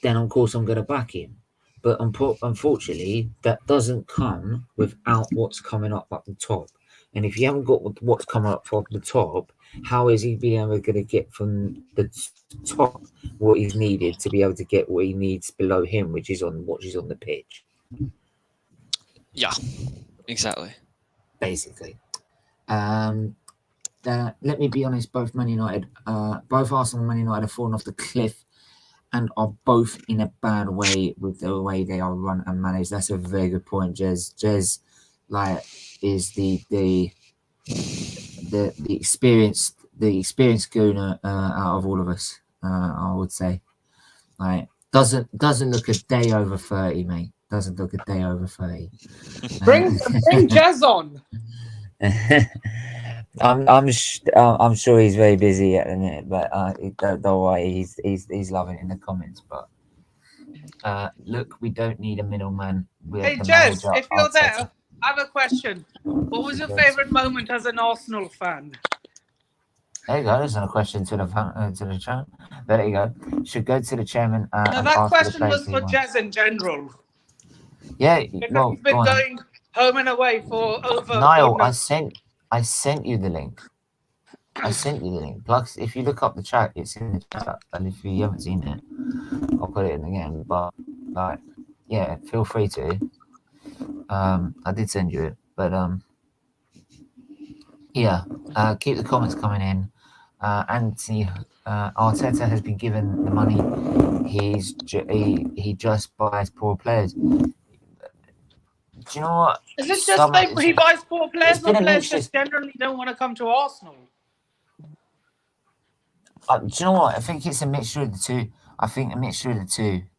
then of course I'm going to back him. But unfortunately, that doesn't come without what's coming up the top. And if you haven't got what's coming up from the top, how is he being able to get from the top what he's needed to be able to get what he needs below him, which is on the pitch? Yeah, exactly. Basically. Let me be honest, both Arsenal and Man United have fallen off the cliff and are both in a bad way with the way they are run and managed. That's a very good point, Jez. Jez, like, is the experienced gooner out of all of us. I would say, like, doesn't look a day over 30, mate. Doesn't look a day over 30. Bring Jez on. I'm sure he's very busy at the minute, but don't worry, he's loving it in the comments. But look, we don't need a middleman. Hey Jez, if you're there, I have a question. What was your favourite moment as an Arsenal fan? There you go. There's a question to the chat. There you go. Should go to the chairman. No, that question was for Jez in general. Yeah, because he's been going home and away for over. Niall, I sent you the link. I sent you the link. Plus, if you look up the chat, it's in the chat. And if you haven't seen it, I'll put it in again. But like, yeah, feel free to. I did send you it, but yeah. Keep the comments coming in. Anthony Arteta has been given the money. He just buys poor players. Do you know what? Is it just like he buys poor players, or players just generally don't want to come to Arsenal? Do you know what? I think it's a mixture of the two.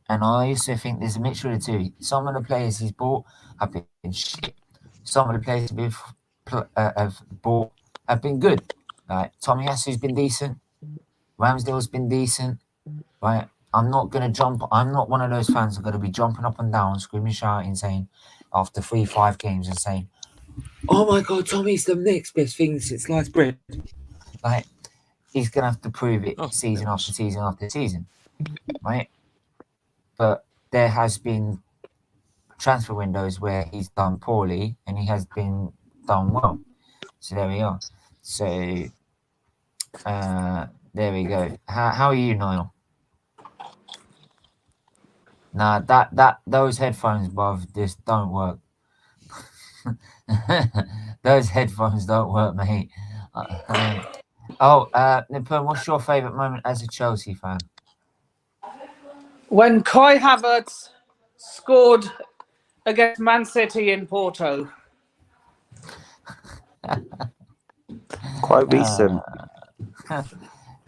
And I also think there's a mixture of the two. Some of the players he's bought have been shit. Some of the players have bought have been good. Right, Tomiyasu's been decent. Ramsdale's been decent. Right, I'm not one of those fans who are going to be jumping up and down, screaming, shouting, saying after 3-5 games and saying, "Oh my God, Tommy's the next best thing since sliced bread." Like, he's going to have to prove it season after season after season, right? But there has been transfer windows where he's done poorly and he has been done well. So there we are. So there we go. How are you, Niall? Nah, those headphones, bruv, just don't work. Those headphones don't work, mate. Nipun, what's your favourite moment as a Chelsea fan? When Kai Havertz scored against Man City in Porto. Quite recent.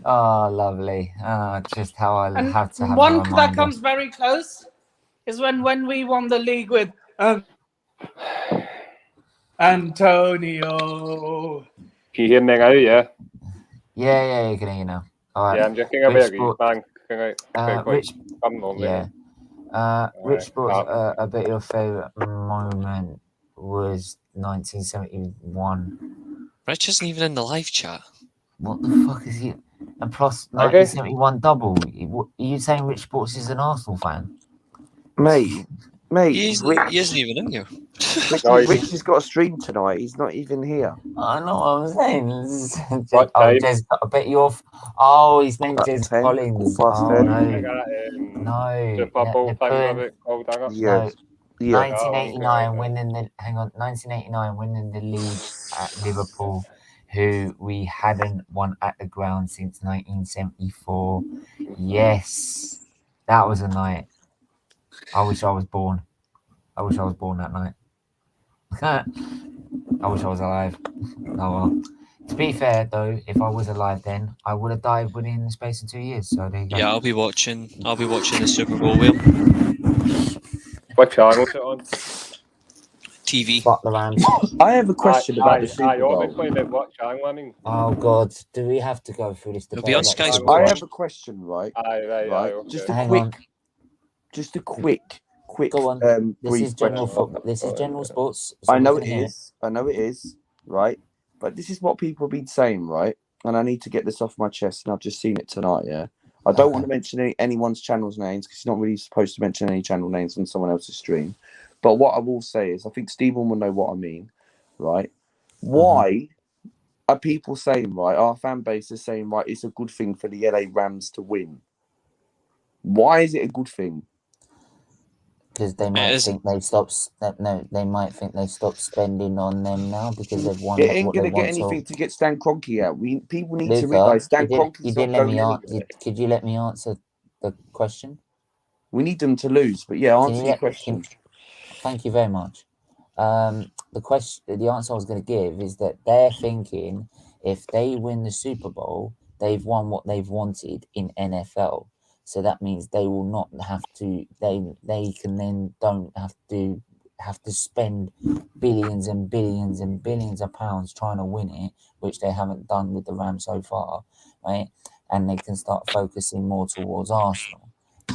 Oh, lovely. Just how I have to have one that comes very close is when we won the league with Antonio. Can you hear me now? Yeah. Yeah, you can hear you now. All right. Yeah, I'm just getting a bit of bang. Rich brought a bit of your favourite moment was 1971. Rich isn't even in the live chat. What the fuck is he? And plus 1971 double. Are you saying Rich Sports is an Arsenal fan? Mate. He isn't even in here. Rich has got a stream tonight. He's not even here. I know what I'm saying. Jez, I bet you're off. Oh, he's named Jez Collins. Yes. 1989 winning the 1989 winning the league at Liverpool, who we hadn't won at the ground since 1974. Yes, that was a night. I wish I was born. I wish I was born that night. I wish I was alive. Oh well. To be fair though, if I was alive then, I would have died within the space of 2 years. So there you go. Yeah, I'll be watching the Super Bowl, Will. What channel is it on? TV. Fuck the Rams. I have a question about the Super Bowl. What channel, I mean? Oh God, do we have to go through this debate? It'll be on Sky Sports. I have a question, right? Right. Okay. Just a quick. Go on. This is general sports. So I know it is. Right? But this is what people have been saying, right? and I need to get this off my chest, and I've just seen it tonight, yeah? I don't want to mention anyone's channel's names because you're not really supposed to mention any channel names on someone else's stream. But what I will say is, I think Stephen will know what I mean, right? Why are people saying, right, our fan base is saying, right, it's a good thing for the LA Rams to win? Why is it a good thing? Because they might think they stopped. No, they might think they stopped spending on them now because they've won. It ain't gonna get anything to get Stan Kroenke out. People need to Luca, realise Stan you Kroenke's didn't not let me going answer. anywhere. Could you let me answer the question? We need them to lose, but yeah, answer your question. Thank you very much. The answer I was going to give is that they're thinking if they win the Super Bowl, they've won what they've wanted in NFL. So that means they will not have to. They can then don't have to spend billions and billions and billions of pounds trying to win it, which they haven't done with the Rams so far, right? And they can start focusing more towards Arsenal.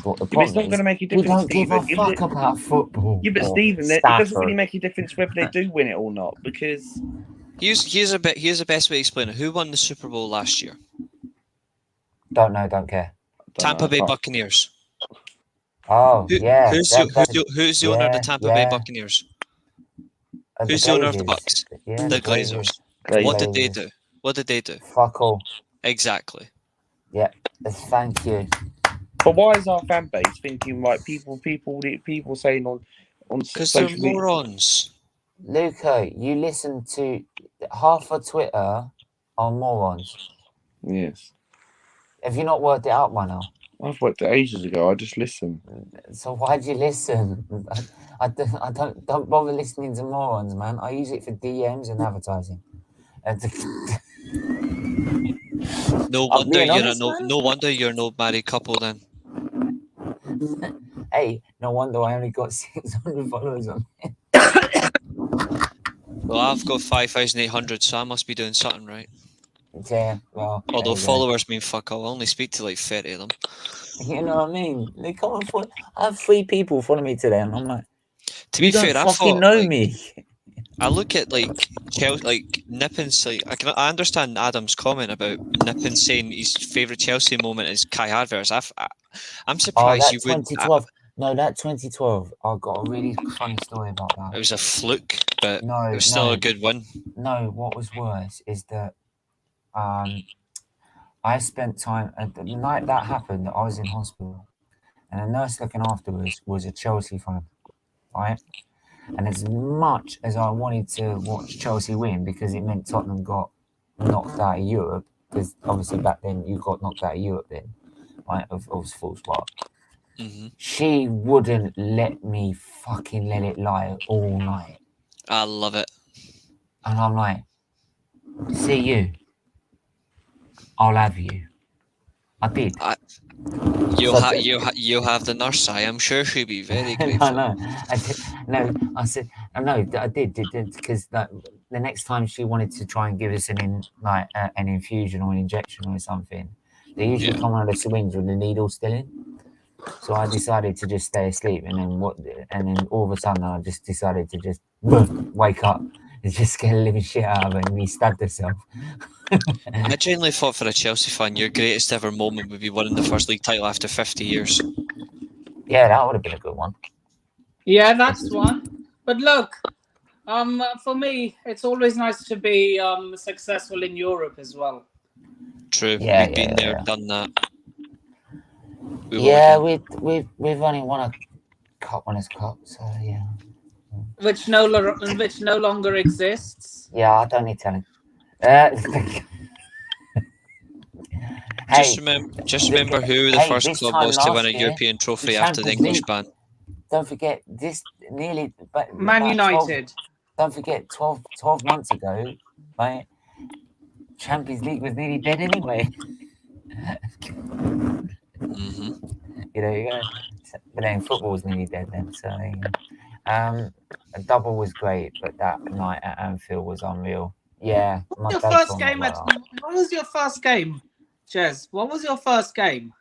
But the problem it's not going to make a we difference. don't give a fuck about football. Yeah, but Stephen, it doesn't really make a difference whether they do win it or not because Here's the best way to explain it. Who won the Super Bowl last year? Don't know, don't care. Tampa Bay Buccaneers. Oh, yeah. Who's the owner of the Tampa Bay Buccaneers? Who's the owner of the Bucks? Yeah, the Glazers. What did they do? What did they do? Fuck all. Exactly. Yeah. Thank you. But why is our fan base thinking like people saying on because they're social media? morons. Luca, you listen to half of Twitter are morons. Yes. Have you not worked it out by now? I've worked it ages ago. I just listen. So why'd you listen? I don't bother listening to morons, man. I use it for DMs and advertising. No wonder you're no married couple then. Hey, no wonder I only got 600 followers on it. Well, I've got 5,800, so I must be doing something right. Yeah, well. Although followers mean fuck all, I only speak to like 30 of them. You know what I mean? They come on, I have 3 people follow me today, and I'm like, to be fair, I fucking know like, me. I look at like Chelsea, like Nippin's like I understand Adam's comment about Nippin saying his favourite Chelsea moment is Kai Havertz. I'm surprised you wouldn't. 2012. No, that 2012. I got a really funny story about that. It was a fluke, but no, it was still a good win. No, what was worse is that I spent time at the night that happened. I was in hospital, and the nurse looking after us was a Chelsea fan, right? And as much as I wanted to watch Chelsea win because it meant Tottenham got knocked out of Europe, because obviously back then you got knocked out of Europe then, right? Of full spot. Mm-hmm. She wouldn't let me fucking let it lie all night. I love it. And I'm like, see you. I'll have you. I did. You'll have the nurse. I am sure she'll be very grateful. I said, I did because the next time she wanted to try and give us an infusion or an injection or something, they usually come out of the syringe with the needle still in. So I decided to just stay asleep, and then all of a sudden I just decided to just wake up and just get a living shit out of her, and he stabbed herself. I genuinely thought for a Chelsea fan, your greatest ever moment would be winning the first league title after 50 years. Yeah, that would have been a good one. Yeah, that's one. But look, for me, it's always nice to be successful in Europe as well. True. Yeah, We've been there, done that. We've only won a cup when it's cup, so yeah. Which no longer exists. Yeah, I don't need telling. Just remember who the first club was to win a European trophy after the English ban. Don't forget this nearly. Man United. 12, don't forget 12 months ago, right? Champions League was nearly dead anyway. Mm-hmm. You go. But then football was nearly dead then. So a double was great, but that night at Anfield was unreal. Yeah. What was your first game, Jez? What was your first game?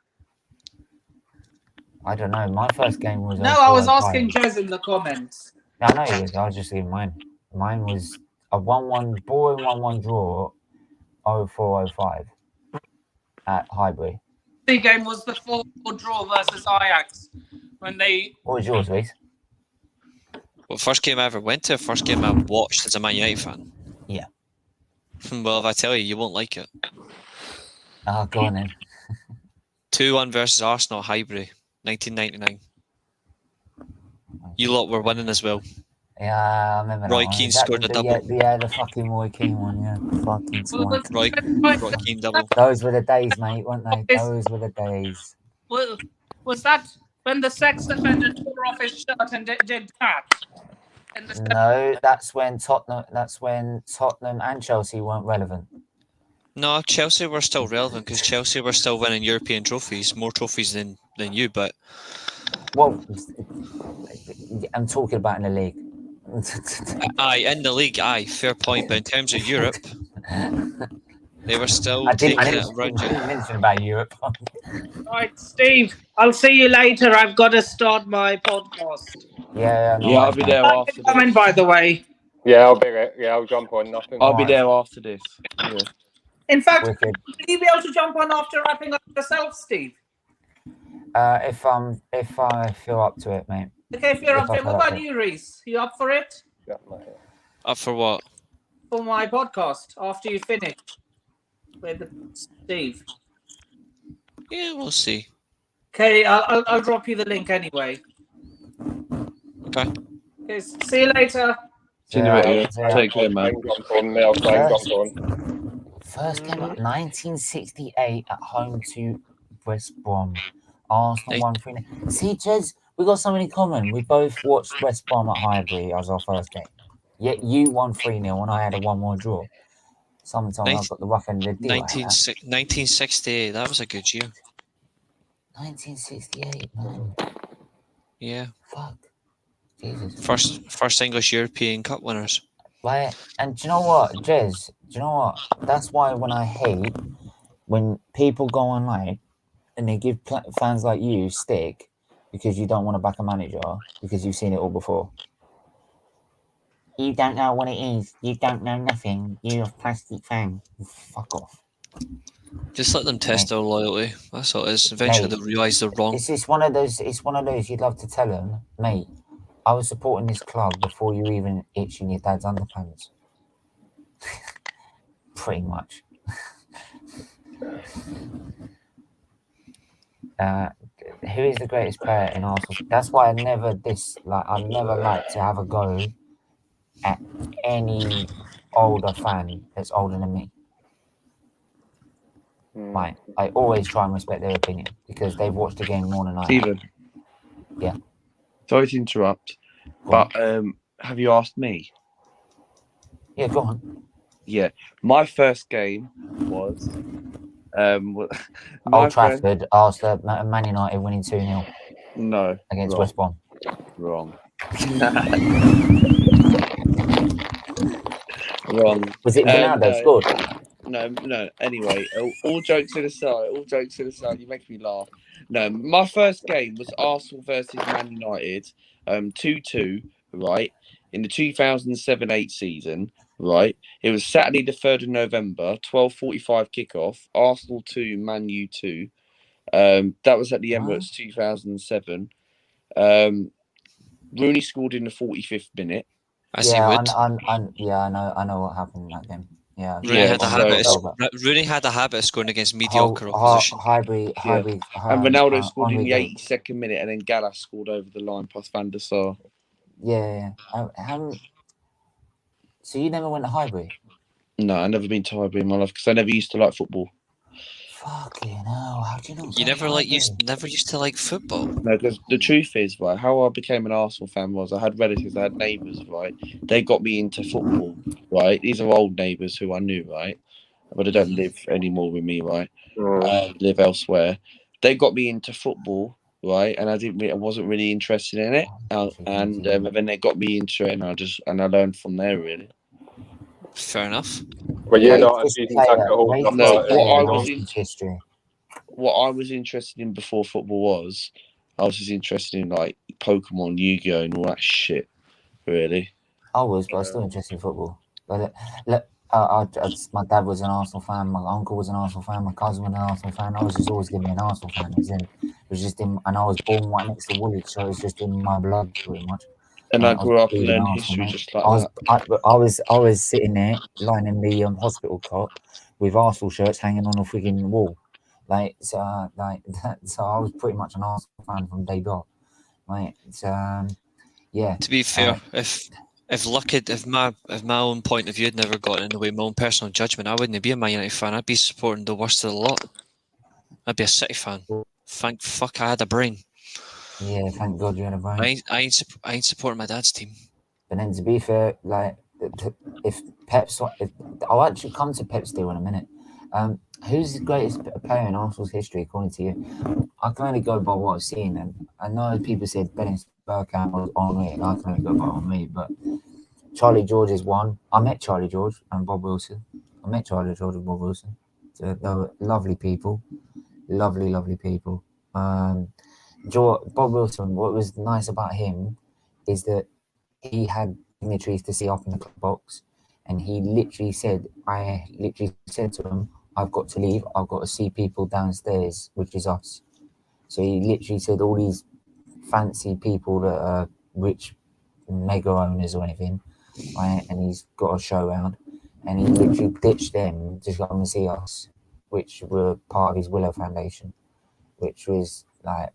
I don't know. My first game was. No, I was asking Jez in the comments. No, I know he was. I was just saying mine. Mine was a 1-1 boring 1-1 draw 04-05 at Highbury. The game was the 4 draw versus Ajax when they. What was yours, Reese? Well, first game I ever went to, first game I watched as a Man United fan. Yeah. Well, if I tell you, you won't like it. Oh, go on then. 2-1 versus Arsenal at Highbury, 1999. You lot were winning as well. Yeah, I remember Roy that one. Keane Is that scored a the, double. the fucking Roy Keane one, yeah. Fucking swine. Roy Keane double. Those were the days, mate, weren't they? Those were the days. Was that when the sex offender tore off his shirt and did that? No, that's when Tottenham and Chelsea weren't relevant. No, Chelsea were still relevant because Chelsea were still winning European trophies, more trophies than you, but... Well, I'm talking about in the league. Aye, in the league, aye, fair point. But in terms of Europe, they were still I didn't mention about Europe. Right, Steve, I'll see you later. I've got to start my podcast. Yeah, I'll be there after this. Coming, by the way. Yeah, I'll be there. Yeah, I'll jump on. Nothing. I'll be there after this. Yeah. In fact, Wicked. will you be able to jump on after wrapping up yourself, Steve? If I feel up to it, mate. Okay, if you're If up I for it. feel What up about to you, Reese? You up for it? Yeah, mate. up for what? For my podcast after you finish with Steve. Yeah, we'll see. Okay, I'll drop you the link anyway. Okay. Okay, see you later. See you later. Take care, man. First game up 1968 at home to West Brom. Arsenal 1-3. See, Jez, we got something in common. We both watched West Brom at Highbury as our first game. Yet you won 3-0 and I had a 1-1 draw. Sometimes I've got the rough end of the deal. 1968, that was a good year. 1968, man. Yeah. Fuck. Jesus. First English European Cup winners. Like, and do you know what, Jez? Do you know what? That's why when I hate when people go online and they give fans like you stick because you don't want to back a manager because you've seen it all before. You don't know what it is. You don't know nothing. You're a plastic fan. Fuck off. Just let them test their loyalty. That's all it is. Eventually they'll realise they're wrong. It's one of those you'd love to tell them, mate, I was supporting this club before you even itching your dad's underpants. Pretty much. Who is the greatest player in Arsenal? That's why I never like to have a go at any older fan that's older than me. Right. I always try and respect their opinion because they've watched the game more than I have. Stephen. Yeah. Sorry to interrupt, but have you asked me? Yeah, go on. Yeah. My first game was Old Trafford, Arsenal, Man United winning 2-0. No. Against wrong. West Brom. Wrong. Wrong. Was it Ronaldo scored? No. Anyway, all jokes aside, you make me laugh. No, my first game was Arsenal versus Man United, 2-2, right, in the 2007-8 season, right. It was Saturday the 3rd of November, 12:45 kickoff, Arsenal 2, Man U 2. That was at the Emirates 2007. Rooney scored in the 45th minute. I know what happened in that game. Yeah, Rooney had a habit of scoring against mediocre opposition. And Ronaldo scored in the 82nd minute, and then Gallas scored over the line plus Van der Sar. Yeah. So you never went to Highbury? No, I've never been to Highbury in my life because I never used to like football. Fucking hell! How do you not? You never used to like football. No, because the truth is, right, how I became an Arsenal fan was I had relatives, I had neighbours, right. They got me into football, right. These are old neighbours who I knew, right, but they don't live anymore with me, right. Live elsewhere. They got me into football, right, and I wasn't really interested in it, and then they got me into it, and I learned from there, really. Fair enough. Well, you're not a season ticket holder. What I was interested in before football was, I was just interested in like Pokemon, Yu-Gi-Oh, and all that shit. Really. I was, but I was still interested in football. But look, My dad was an Arsenal fan. My uncle was an Arsenal fan. My cousin was an Arsenal fan. I was just always giving me an Arsenal fan. It was just in, and I was born right next to Woolwich, so it's just in my blood pretty much. And I grew up bleeding learning Arsenal, history mate. just like that. I was sitting there lying in the hospital cot with Arsenal shirts hanging on a freaking wall, so I was pretty much an Arsenal fan from day dot, right? Yeah. To be fair, if my own point of view had never gotten in the way, my own personal judgment, I wouldn't be a Man United fan. I'd be supporting the worst of the lot. I'd be a City fan. Thank fuck I had a brain. Yeah, thank God you had a brain. I ain't supporting my dad's team. But then to be fair, if I'll actually come to Pep's deal in a minute. Who's the greatest player in Arsenal's history, according to you? I can only go by what I've seen, and I know people said Dennis Bergkamp was Henri, and I can only go by Henri, but Charlie George is one. I met Charlie George and Bob Wilson. So they were lovely people. Lovely people. Bob Wilson, what was nice about him is that he had dignitaries to see up in the club box, and I literally said to him, I've got to leave, I've got to see people downstairs, which is us. So he literally said all these fancy people that are rich mega owners or anything, right? And he's got a show round, and he literally ditched them just to come and see us, which were part of his Willow Foundation, which was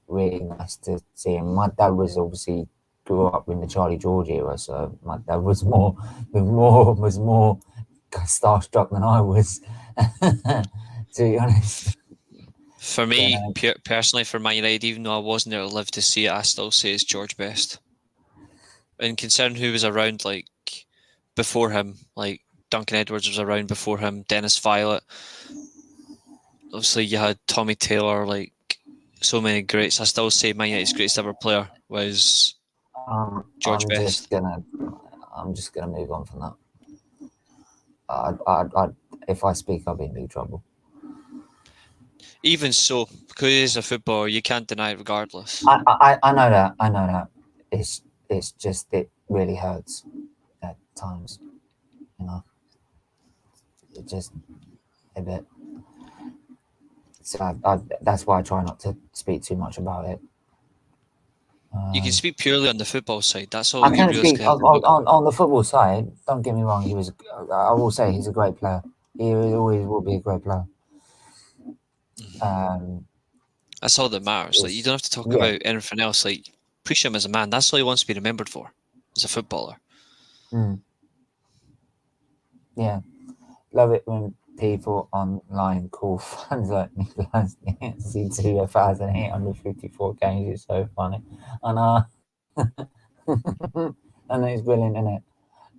really nice to see him. My dad was obviously grew up in the Charlie George era, so my dad was more starstruck than I was, to be honest. For me, personally, for Man United, even though I wasn't there to live to see it, I still say it's George best. And considering who was around before him, Duncan Edwards was around before him, Dennis Violet. Obviously, you had Tommy Taylor, so many greats. I still say Man United's greatest ever player was George Best. I'm just gonna move on from that. If I speak, I'll be in big trouble. Even so, because he's a footballer, you can't deny it regardless. I know that. It's just it really hurts at times, It just a bit. So that's why I try not to speak too much about it. You can speak purely on the football side. That's all. I can speak on the football side. Don't get me wrong. I will say he's a great player. He always will be a great player. That's all that matters. You don't have to talk about anything else. Appreciate him as a man. That's all he wants to be remembered for, as a footballer. Yeah, love it when people online call fans like Nicolas see 2,854 games. It's so funny. And and it's brilliant, isn't it?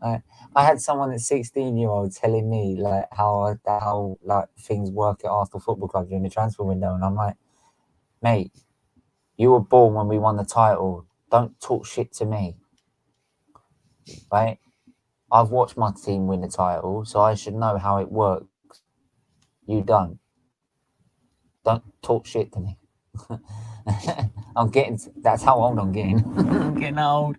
I had someone that's 16-year-old telling me how things work at Arsenal Football Club during the transfer window, and I'm like, mate, you were born when we won the title. Don't talk shit to me, right? I've watched my team win the title, so I should know how it works. You don't. Don't talk shit to me. That's how old I'm getting. I'm getting old.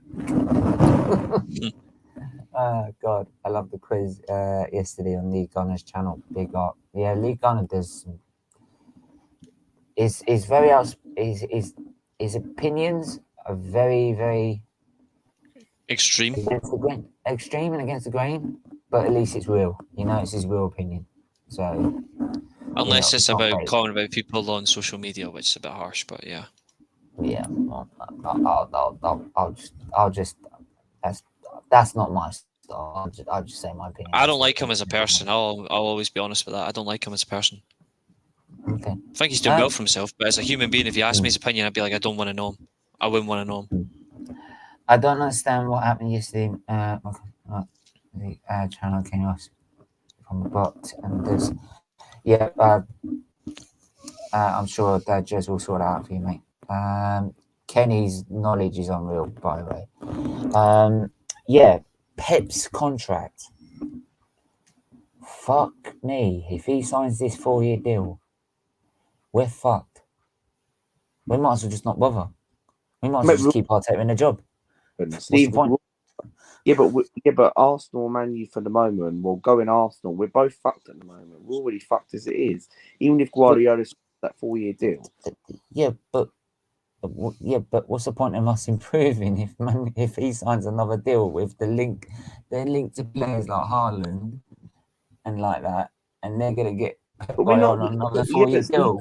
Oh, God. I love the quiz yesterday on Lee Gunner's channel. Big up. Yeah, Lee Gunner does. His opinions are very, very extreme. Extreme and against the grain, but at least it's real. It's his real opinion. So, unless it's about calling about people on social media, which is a bit harsh, but yeah. Yeah, I'll just. That's not my style. I'll just say my opinion. I don't like him as a person. I'll always be honest with that. I don't like him as a person. Okay. I think he's doing well for himself, but as a human being, if you ask me his opinion, I'd be like, I don't want to know him. I wouldn't want to know him. I don't understand what happened yesterday. The channel came off from the bot, and there's I'm sure that Jez will sort it out for you, mate. Kenny's knowledge is unreal, by the way. Pep's contract. Fuck me. If he signs this 4-year deal, we're fucked. We might as well just not bother. We might as well just keep Arteta in the job. What's the point? but Arsenal and Man U for the moment. Well, going Arsenal, we're both fucked at the moment. We're already fucked as it is. Even if Guardiola signs that 4-year deal. Yeah, but what's the point of us improving if he signs another deal with they're linked to players like Haaland and like that, and they're gonna get But we're not on another 4-year deal.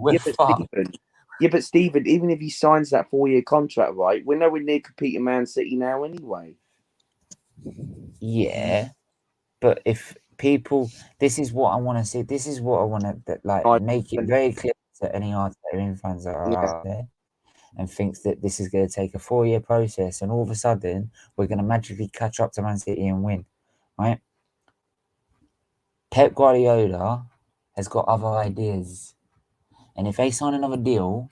But Stephen, even if he signs that 4-year contract, right, we're nowhere near competing Man City now anyway. Yeah, but if people, this is what I want to see. This is what I want to make it very clear to any Arteta fans that are out there and thinks that this is going to take a 4-year process, and all of a sudden we're going to magically catch up to Man City and win, right? Pep Guardiola has got other ideas, and if they sign another deal,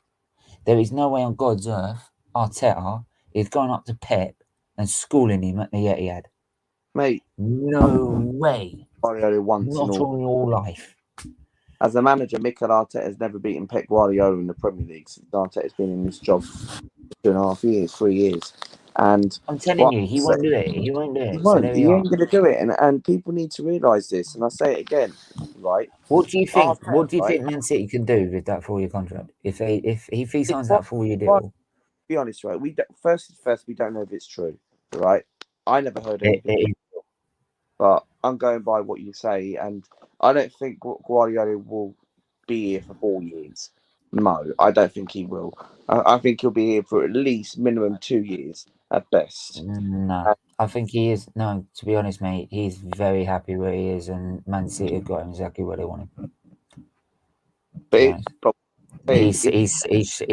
there is no way on God's earth Arteta is going up to Pep and schooling him at the Etihad. Mate, no way. Guardiola once not all your life. As a manager, Mikel Arteta has never beaten Pep Guardiola in the Premier League since Arteta's been in this job for 2.5 years, 3 years. And I'm telling you, he won't do it. He won't do it. He won't. He ain't going to do it. And people need to realise this. And I say it again, right? What do you think? Arteta, what do you think Man City can do with that 4-year contract? If he signs that 4-year deal? Be honest, right? First, we don't know if it's true, right? I never heard anything. But I'm going by what you say, and I don't think Guardiola will be here for 4 years. No, I don't think he will. I think he'll be here for at least minimum 2 years at best. No, I think he is. No, to be honest, mate, he's very happy where he is, and Man City have got him exactly where they want him. But he says he's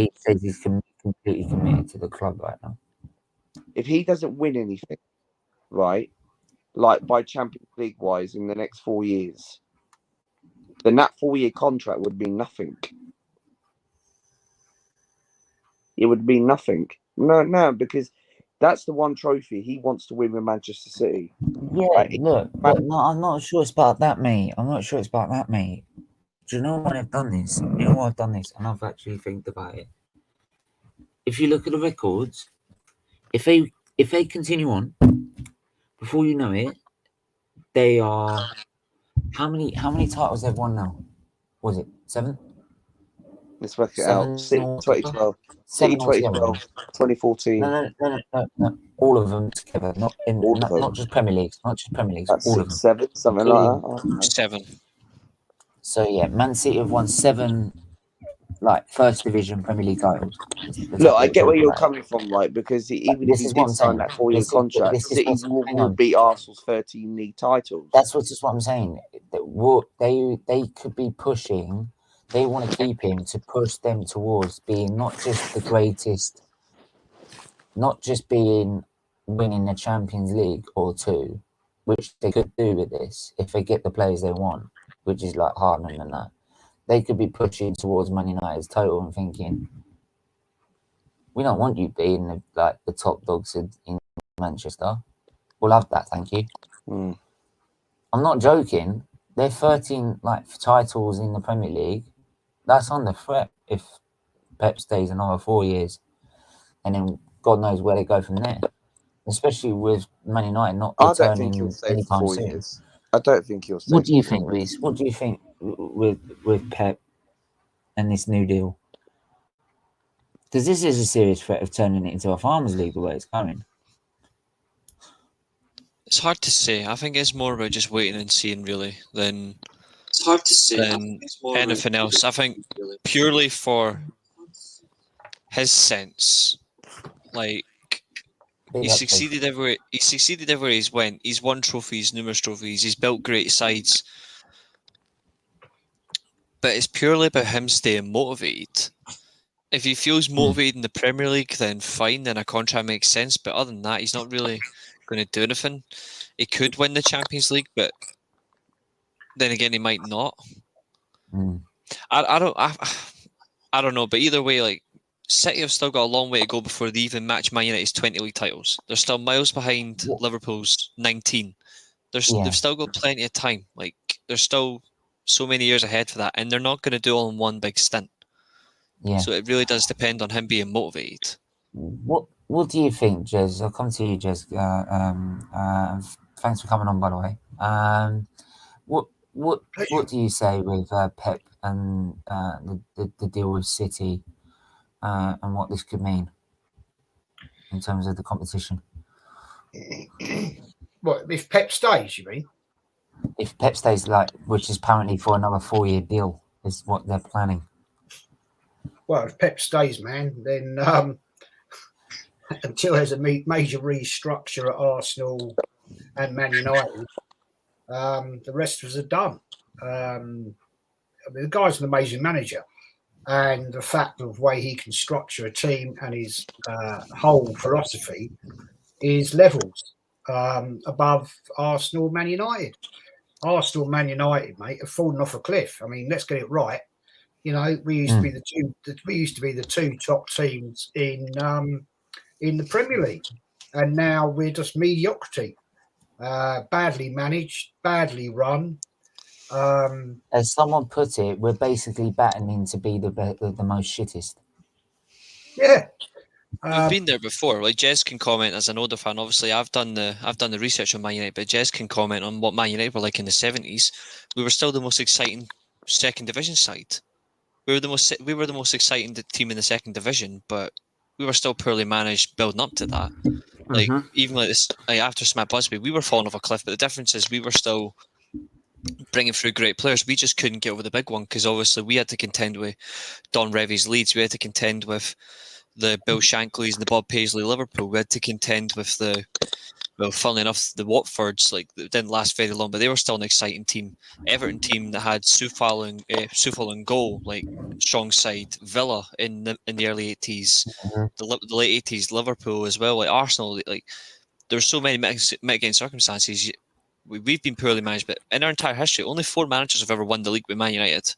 completely committed to the club right now. If he doesn't win anything, right, like by Champions League wise in the next 4 years, then that 4-year contract would be nothing. It would be nothing. No, because that's the one trophy he wants to win with Manchester City. Yeah, right? Look, no, I'm not sure it's about that, mate. Do you know why I've done this? You know why I've done this? And I've actually think about it. If you look at the records, if they continue on, before you know it, they are how many titles they've won now? Was it 7? Let's work it out. City 2012, City 2012, 2014. No. All of them together, not just Premier Leagues, That's all 6, of them. 7, something like that. 7. So yeah, Man City have won 7 first division Premier League titles. Look, I get where you're coming from, right? Because even if he did sign that 4-year contract, City will beat Arsenal's 13 league titles. That's what I'm saying. They could be pushing. They want to keep him to push them towards being not just the greatest, not just winning the Champions League or 2, which they could do with this if they get the players they want, which is like Haaland and that. They could be pushing towards Man United's total and thinking, we don't want you being the top dogs in Manchester. We'll have that, thank you. I'm not joking. They're 13 titles in the Premier League. That's under threat if Pep stays another 4 years, and then God knows where they go from there. Especially with Man United not returning anytime soon. I don't think he'll stay. What do you think, Reece? What do you think with Pep and this new deal? Because this is a serious threat of turning it into a Farmers League the way it's going. It's hard to say. I think it's more about just waiting and seeing, really, than it's hard to say than anything else. I think purely for his sense, he succeeded everywhere he's went. He's won trophies, numerous trophies. He's built great sides, but it's purely about him staying motivated. If he feels motivated in the Premier League, then fine, then a contract makes sense. But other than that, he's not really going to do anything. He could win the Champions League, but then again, he might not. I don't know. But either way, City have still got a long way to go before they even match Man United's 20 league titles. They're still miles behind Liverpool's 19. They've still got plenty of time. There's still so many years ahead for that, and they're not going to do all in one big stint. Yeah. So it really does depend on him being motivated. What What do you think, Jez? I'll come to you, Jez. Thanks for coming on, by the way. What do you say with Pep and the deal with City and what this could mean in terms of the competition? What, if Pep stays, you mean? If Pep stays, which is apparently for another 4-year deal, is what they're planning. Well, if Pep stays, man, then until there's a major restructure at Arsenal and Man United, the rest of us are done. I mean, the guy's an amazing manager, and the fact of the way he can structure a team and his whole philosophy is levels above Arsenal, Man United. Arsenal, Man United, mate, have fallen off a cliff. I mean, let's get it right. You know, we used to be the two top teams in the Premier League, and now we're just mediocrity, badly managed, badly run. As someone put it, we're basically battening to be the most shittest. Yeah. We've been there before. Like Jez can comment as an older fan. Obviously, I've done the research on Man United, but Jez can comment on what Man United were like in the 70s. We were still the most exciting second division side. We were the most exciting team in the second division, but we were still poorly managed building up to that. Like even like this, like after Smith Busby, we were falling off a cliff. But the difference is we were still bringing through great players. We just couldn't get over the big one because obviously we had to contend with Don Revie's Leeds. We had to contend with the Bill Shankleys and the Bob Paisley Liverpool. We had to contend with funnily enough, the Watfords. Like, it didn't last very long, but they were still an exciting team. Everton team that had Soufal in goal, like strong side. Villa in the early 80s, the late 80s. Liverpool as well. Like Arsenal, like there's so many mitigating circumstances. We've been poorly managed, but in our entire history, only 4 managers have ever won the league with Man United.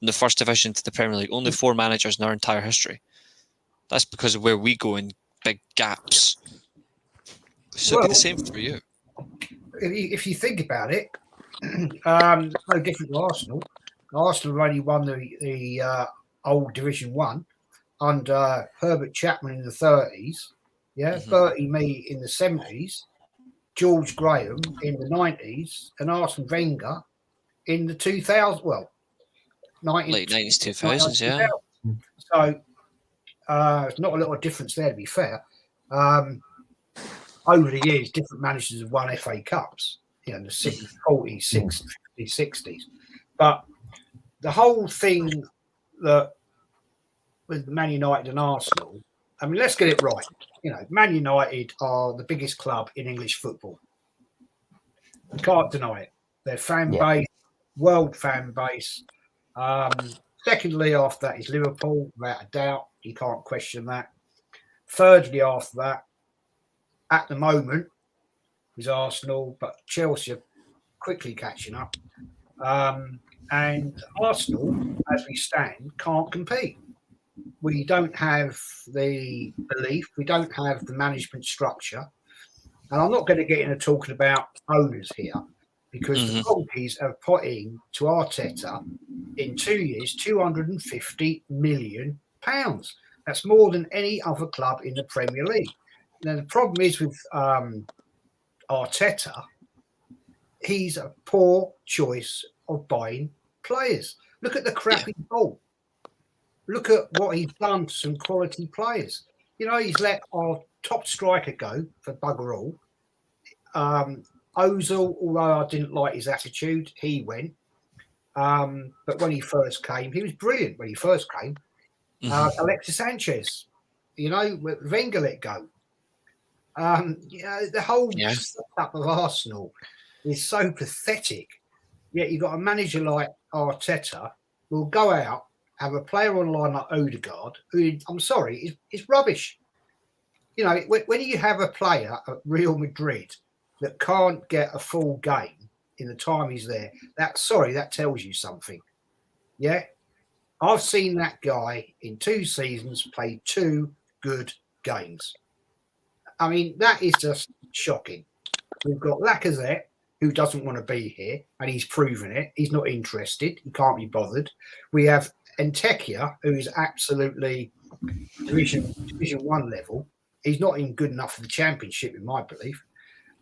In the first division to the Premier League, only 4 managers in our entire history. That's because of where we go in big gaps. So it'd be the same for you. If you think about it, no different to Arsenal. Arsenal have only won the old Division 1 under Herbert Chapman in the 30s, Bertie Mee in the 70s, George Graham in the 90s, and Arsene Wenger in the 2000s. Well, late 90s, 2000s, yeah. So there's not a lot of difference there, to be fair. Over the years, different managers have won FA Cups, you know, in the 60s, 40s, 60s, 60s. But the whole thing that with Man United and Arsenal, I mean, let's get it right. You know, Man United are the biggest club in English football. You can't deny it. Their fan base, world fan base. Secondly, after that is Liverpool, without a doubt. You can't question that. Thirdly, after that, at the moment, is Arsenal, but Chelsea are quickly catching up. And Arsenal, as we stand, can't compete. We don't have the belief. We don't have the management structure. And I'm not going to get into talking about owners here because the Conkies have put in to Arteta in 2 years, £250 million. That's more than any other club in the Premier League. Now, the problem is with Arteta, he's a poor choice of buying players. Look at the crappy ball. Look at what he's done to some quality players. You know, he's let our top striker go for bugger all. Ozil, although I didn't like his attitude, he went. But when he first came, he was brilliant when he first came. Alexis Sanchez, you know, Wenger let go. You know, the whole setup of Arsenal is so pathetic. Yet you've got a manager like Arteta who will go out, have a player online like Odegaard, who, I'm sorry, is rubbish. You know, when you have a player at Real Madrid that can't get a full game in the time he's there, that tells you something. Yeah? I've seen that guy in 2 seasons play 2 good games. I mean, that is just shocking. We've got Lacazette, who doesn't want to be here, and he's proven it. He's not interested. He can't be bothered. We have Entekia, who is absolutely Division 1 level. He's not even good enough for the Championship, in my belief.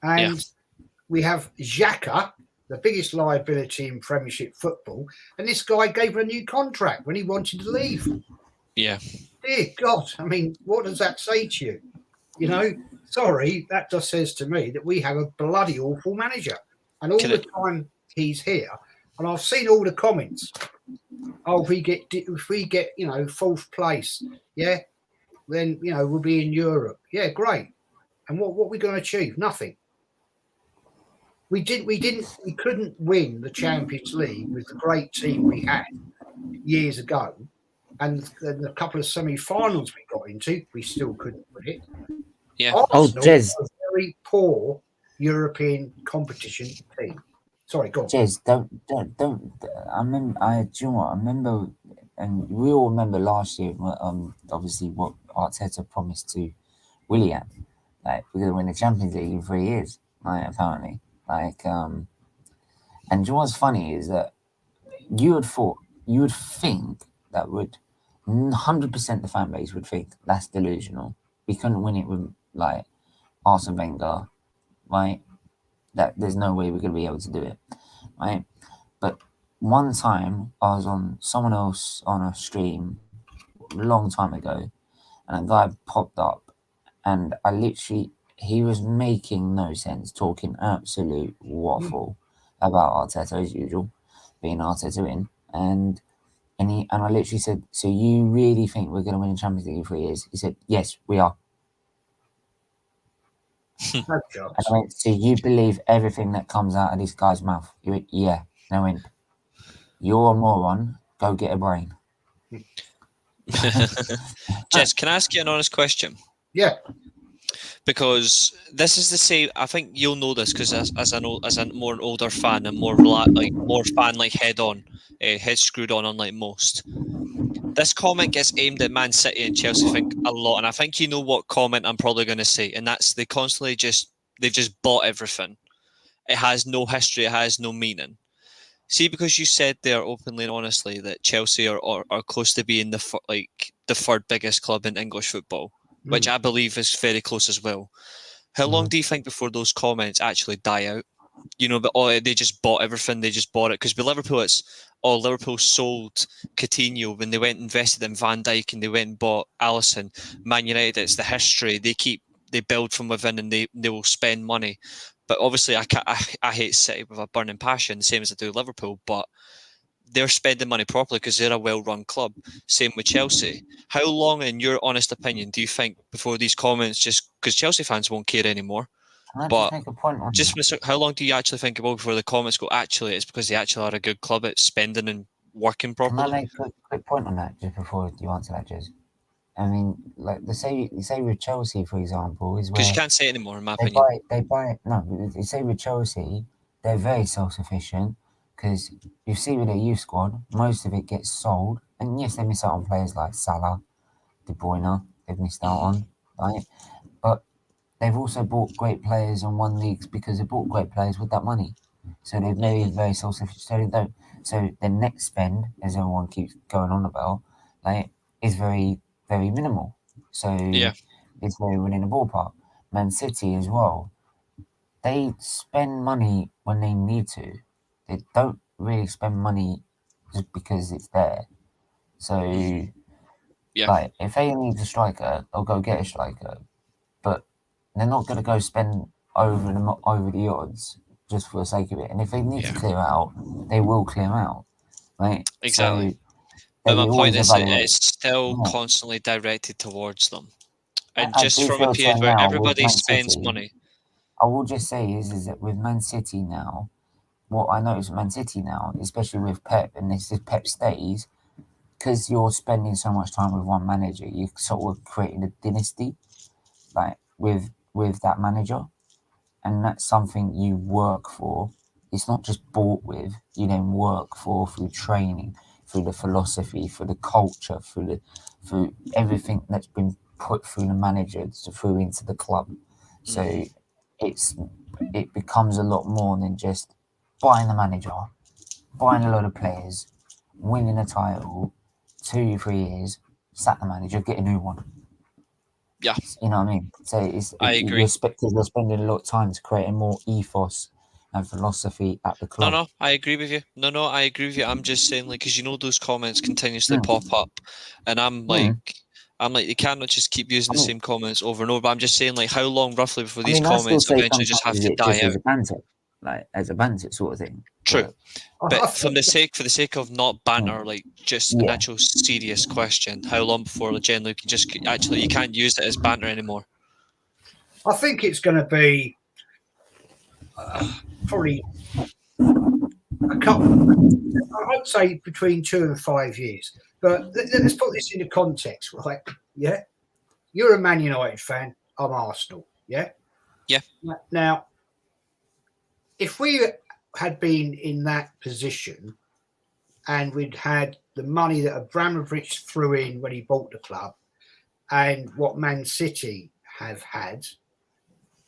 And we have Xhaka, the biggest liability in Premiership football, and this guy gave her a new contract when he wanted to leave. Yeah. Dear God, I mean, what does that say to you? You know, sorry, that just says to me that we have a bloody awful manager. And all the time he's here, and I've seen all the comments. Oh, if we get, you know, fourth place, yeah, then, you know, we'll be in Europe. Yeah, great. And what are we going to achieve? Nothing. We couldn't win the Champions League with the great team we had years ago. And the couple of semi-finals we got into, we still couldn't win it. Yeah. Arsenal is a very poor European competition team. Sorry, go on. Jez, don't. I remember. Do you know what? I remember, and we all remember last year. Obviously, what Arteta promised to Willian, like we're going to win the Champions League in 3 years. Like apparently, like and you know what's funny is that you would think that would 100% the fan base would think that's delusional. We couldn't win it with like Arsene Wenger, right? That there's no way we're going to be able to do it, right? But one time I was on someone else on a stream a long time ago, and a guy popped up, and he was making no sense, talking absolute waffle about Arteta as usual, being Arteta in, and I literally said, so you really think we're going to win the Champions League in 3 years? He said, yes, we are. And I went, so you believe everything that comes out of this guy's mouth? He went, yeah. And I went, you're a moron. Go get a brain. Jess, can I ask you an honest question? Yeah. Because this is the same. I think you'll know this because as a more older fan and more fan like head screwed on unlike most. This comment gets aimed at Man City and Chelsea, I think, a lot, and I think you know what comment I'm probably going to say, and that's they've just bought everything. It has no history, it has no meaning. See, because you said there openly and honestly that Chelsea are close to being the third biggest club in English football, which I believe is very close as well. How long do you think before those comments actually die out? You know, but they just bought everything. They just bought it because with Liverpool, Liverpool sold Coutinho when they went and invested in Van Dijk and they went and bought Alisson. Man United, it's the history. They build from within and they will spend money. But obviously, I hate City with a burning passion, the same as I do Liverpool. But they're spending money properly because they're a well-run club. Same with Chelsea. How long, in your honest opinion, do you think before these comments, just because Chelsea fans won't care anymore? But make a point on that. How long do you actually think about before the comments go, actually, it's because they actually are a good club at spending and working properly? Can I make a quick point on that just before you answer that, Jez? I mean, like say with Chelsea, for example, is where because you can't say it anymore, in my opinion. They buy. No, you say with Chelsea, they're very self-sufficient because you see with their youth squad, most of it gets sold, and yes, they miss out on players like Salah, De Bruyne. They've missed out on, right? But they've also bought great players and won leagues because they bought great players with that money. So they're very self-sufficient. So the next spend, as everyone keeps going on about, like, is very, very minimal. So it's very within the ballpark. Man City as well. They spend money when they need to. They don't really spend money just because it's there. So, like, if they need a striker, they'll go get a striker. But they're not going to go spend over the odds just for the sake of it. And if they need to clear out, they will clear out, right? Exactly. So but my point is, it's still constantly directed towards them. And just from a period where everybody spends money. I will just say is that with Man City now, what I notice with Man City now, especially with Pep, and this is Pep stays, because you're spending so much time with one manager, you're sort of creating a dynasty, like with that manager, and that's something you work for. It's not just bought with. You then work for through training, through the philosophy, through the culture, through everything that's been put through the manager through into the club. So it becomes a lot more than just buying the manager, buying a lot of players, winning a title, 2-3 years, sack the manager, get a new one. Yeah. You know what I mean? So I agree. You're spending a lot of time to create a more ethos and philosophy at the club. No, I agree with you. No, I agree with you. I'm just saying, like, because you know those comments continuously pop up, and I'm like, you cannot just keep using the same comments over and over. But I'm just saying, like, how long roughly before these comments eventually just have to die out? As a banter sort of thing. True. But for the sake of not banter, like just an actual serious question, how long before the generally you can't use it as banter anymore? I think it's going to be probably a couple. I'd say between 2 and 5 years. But let's put this into context, right? Yeah, you're a Man United fan. I'm Arsenal. Yeah. Yeah. Now, if we had been in that position and we'd had the money that Abramovich threw in when he bought the club and what Man City have had,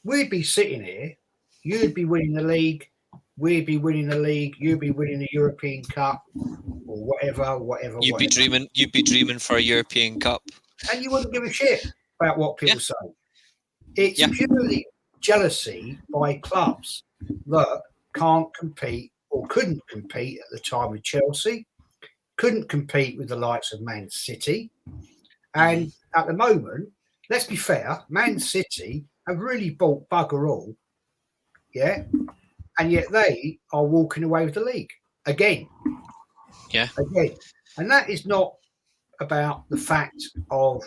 we'd be sitting here. You'd be winning the league. We'd be winning the league. You'd be winning the European Cup or whatever. You'd be dreaming for a European Cup. And you wouldn't give a shit about what people say. It's purely jealousy by clubs that can't compete or couldn't compete at the time with Chelsea, couldn't compete with the likes of Man City. And at the moment, let's be fair, Man City have really bought bugger all, and yet they are walking away with the league again. Again. And that is not about the fact of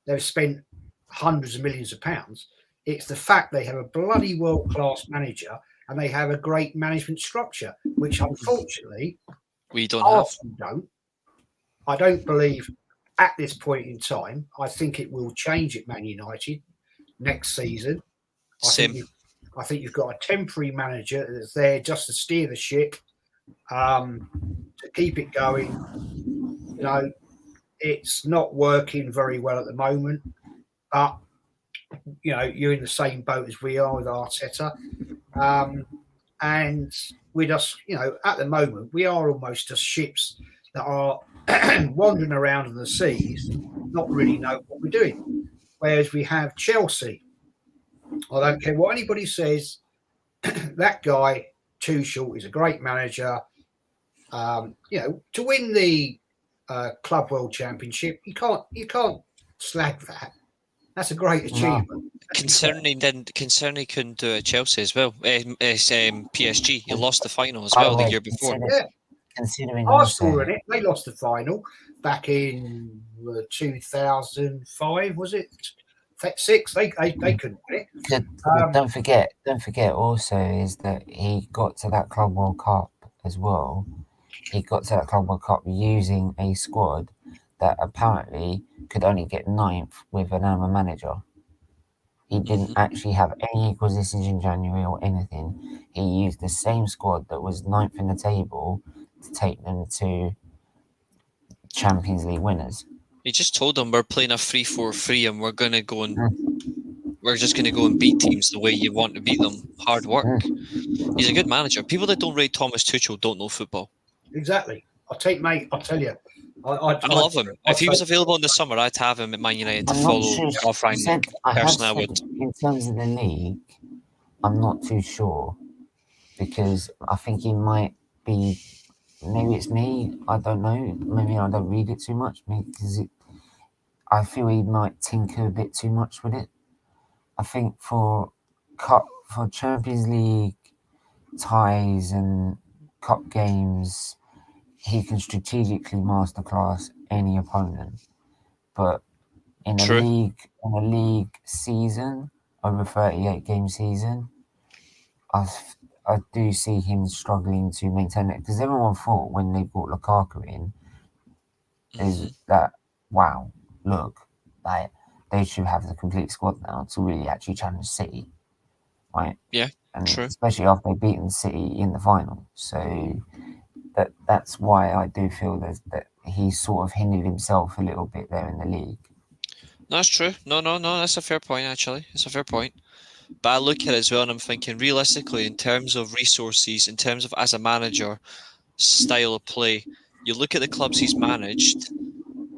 they've spent hundreds of millions of pounds. It's the fact they have a bloody world-class manager and they have a great management structure, which unfortunately we don't have. I don't believe at this point in time. I think it will change at Man United next season. I think you've got a temporary manager that's there just to steer the ship, to keep it going. You know, it's not working very well at the moment, but you know, you're in the same boat as we are with Arteta. And we're just, you know, at the moment, we are almost just ships that are wandering around in the seas, not really know what we're doing. Whereas we have Chelsea. I don't care what anybody says. That guy, Tuchel, is a great manager. You know, to win the Club World Championship, you can't slag that. That's a great achievement. Concerning he couldn't do it at Chelsea as well. PSG, he lost the final as well the year before. Considering Arsenal were in it, they lost the final back in 2005. Was it 6? They couldn't win it. Don't forget. Also, is that he got to that Club World Cup as well. He got to that Club World Cup using a squad that apparently could only get 9th with an amateur manager. He didn't actually have any acquisitions in January or anything. He used the same squad that was 9th in the table to take them to Champions League winners. He just told them we're playing a 3-4-3 and we're gonna go and we're just gonna go and beat teams the way you want to beat them. Hard work. He's a good manager. People that don't rate Thomas Tuchel don't know football. Exactly. I'll tell you. I love him. If he was available in the summer, I'd have him at Man United to follow Ralph Rangnick. Personally, I would. In terms of the league, I'm not too sure because I think he might be. Maybe it's me. I don't know. Maybe I don't read it too much because I feel he might tinker a bit too much with it. I think for Champions League ties and cup games, he can strategically masterclass any opponent. But in a league season, over 38 game season, I do see him struggling to maintain it because everyone thought when they brought Lukaku in is that wow, look, like they should have the complete squad now to really actually challenge City, right? Yeah, and true. Especially after they've beaten City in the final. So that's why I do feel that he sort of hindered himself a little bit there in the league. No, that's true. No, that's a fair point, actually. It's a fair point. But I look at it as well and I'm thinking, realistically, in terms of resources, in terms of as a manager, style of play, you look at the clubs he's managed,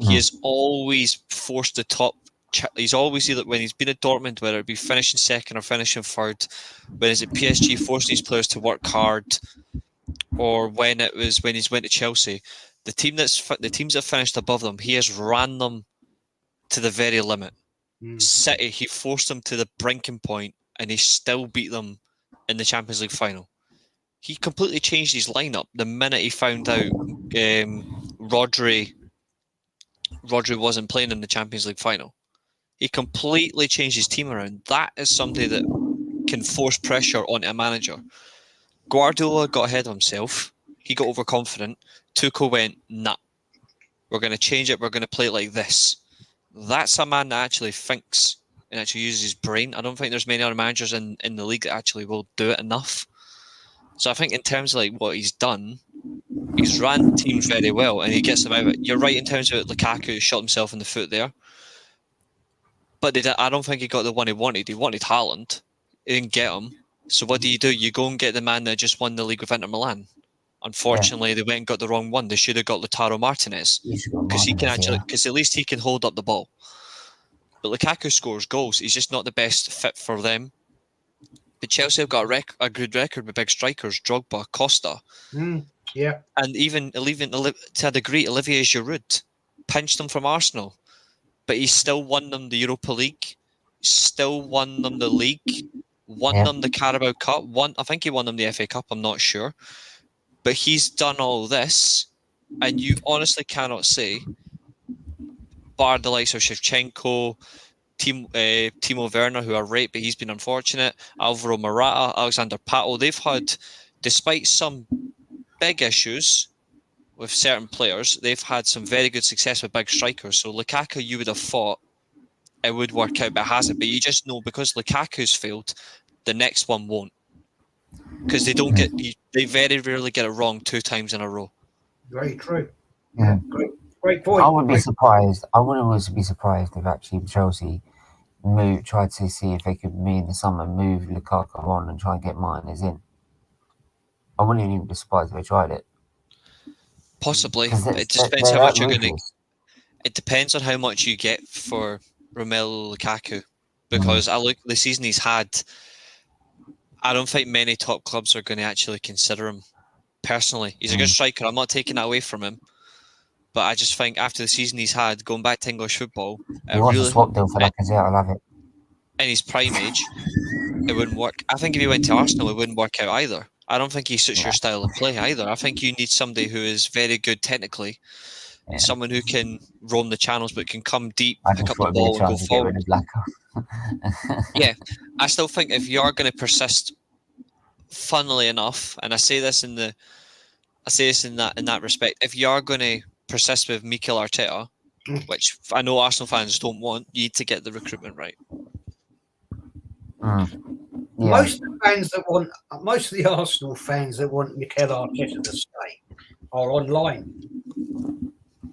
he has always forced the top he's always either, when he's been at Dortmund, whether it be finishing second or finishing third, when he's at PSG forcing his players to work hard, or when he's went to Chelsea, the teams that finished above them, he has ran them to the very limit. City, he forced them to the breaking point, and he still beat them in the Champions League final. He completely changed his lineup the minute he found out Rodri wasn't playing in the Champions League final. He completely changed his team around. That is somebody that can force pressure onto a manager. Guardiola got ahead of himself. He got overconfident. Tuchel went, nah, we're going to change it. We're going to play it like this. That's a man that actually thinks and actually uses his brain. I don't think there's many other managers in the league that actually will do it enough. So I think in terms of like what he's done, he's ran teams very well, and he gets them out. You're right in terms of Lukaku shot himself in the foot there, but I don't think he got the one he wanted. He wanted Haaland, he didn't get him. So what do? You go and get the man that just won the league with Inter Milan. Unfortunately, they went and got the wrong one. They should have got Lautaro Martinez because at least he can hold up the ball. But Lukaku scores goals. He's just not the best fit for them. But Chelsea have got a good record with big strikers, Drogba, Costa. Yeah. And even to a degree, Olivier Giroud pinched them from Arsenal. But he still won them the Europa League, still won them the league, won them the Carabao Cup. I think he won them the FA Cup, I'm not sure. But he's done all this, and you honestly cannot say, bar the likes of Shevchenko, Timo Werner, who are great, but he's been unfortunate, Alvaro Morata, Alexander Pato, they've had, despite some big issues with certain players, they've had some very good success with big strikers. So Lukaku, you would have thought it would work out, but it hasn't. But you just know because Lukaku's failed, the next one won't. Because they very rarely get it wrong 2 times in a row. Very true. Yeah. Great point. I would be surprised. I wouldn't always be surprised if actually Chelsea tried to see if they could, in the summer, move Lukaku on and try and get Martinez in. I wouldn't even be surprised if they tried it. Possibly. It just depends how much you're going to. It depends on how much you get for Romelu Lukaku, because I look the season he's had. I don't think many top clubs are going to actually consider him. Personally, he's a good striker. I'm not taking that away from him, but I just think after the season he's had, going back to English football, he wants a swap deal for Lacazette. I love it. In his prime age, it wouldn't work. I think if he went to Arsenal, it wouldn't work out either. I don't think he suits your style of play either. I think you need somebody who is very good technically, someone who can roam the channels but can come deep, pick up the ball and go forward. Yeah, I still think if you are going to persist, funnily enough, and I say this in that respect, if you are going to persist with Mikel Arteta, which I know Arsenal fans don't want, you need to get the recruitment right. Most of the Arsenal fans that want Mikel Arteta to stay are online.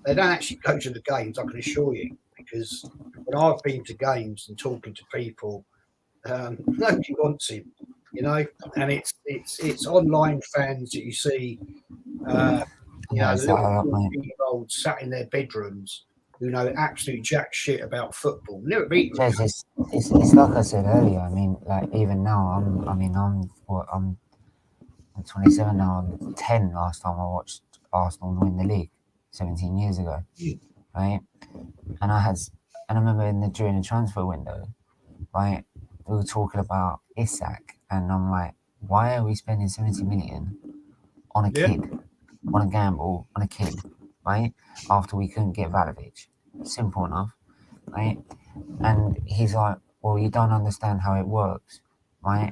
They don't actually go to the games, I can assure you, because when I've been to games and talking to people, nobody wants him, and it's online fans that you see, people sat in their bedrooms who know absolute jack shit about football. Never beat them. It's like I said earlier. I mean, like even now, I'm 27 now. I'm 10 last time I watched Arsenal win the league 17 years ago, right? And I remember during the transfer window, right? We were talking about Isak, and I'm like, why are we spending 70 million on a kid, on a gamble, on a kid, right? After we couldn't get Vlahovic. Simple enough, right? And he's like, well, you don't understand how it works, right?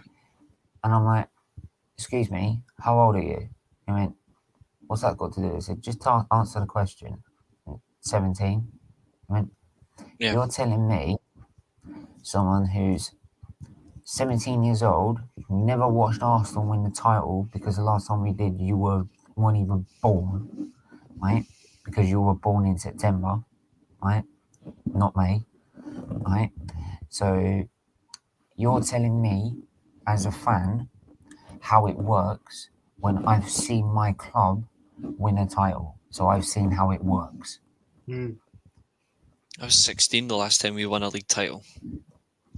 And I'm like, excuse me, how old are you? He went, what's that got to do? I said, just answer the question. 17. I went, you're telling me someone who's 17 years old, never watched Arsenal win the title because the last time we did, you weren't even born, right? Because you were born in September, right? Not May, right? So you're telling me as a fan how it works when I've seen my club win a title. So I've seen how it works. I was 16 the last time we won a league title.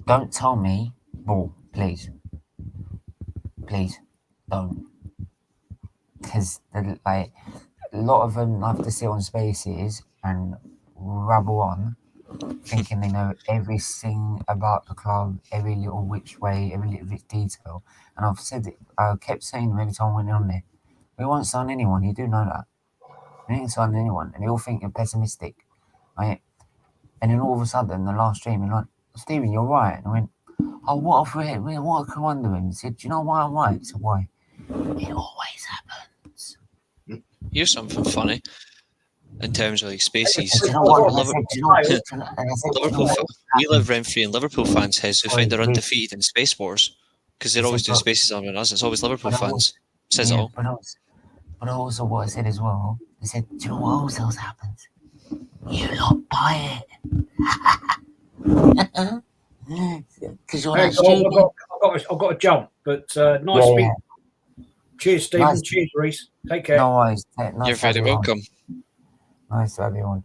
Don't tell me, ball, please. Please, don't. Because, like, a lot of them have to sit on spaces and rabble on, thinking they know everything about the club, every little which way, every little bit detail. And I've said it, I kept saying them every time I went on there. We won't sign anyone, you do know that. We ain't signing anyone, and they all think you're pessimistic, right? And then all of a sudden, the last stream, you're like, Stephen, you're right. And I went, oh, what a threat, what a come under him. He said, do you know why I'm right? I said, why? It always happens. Here's something funny in terms of like spaces. And do you know what? We live rent free in Liverpool fans' heads who Sorry, find they're Rick. undefeated in Space Wars because they're Is always it doing not- spaces on us. It's always Liverpool But I fans. Says it Yeah, all. but also what I said as well, I said, do you know what else happens? You lot buy it. Because you're Hey, not stupid. I've got to jump, but nice Yeah, speaking. Cheers, Stephen. Nice. Cheers, Reese. Take care. No worries. Nice You're to have very you on. welcome. Nice to have you on.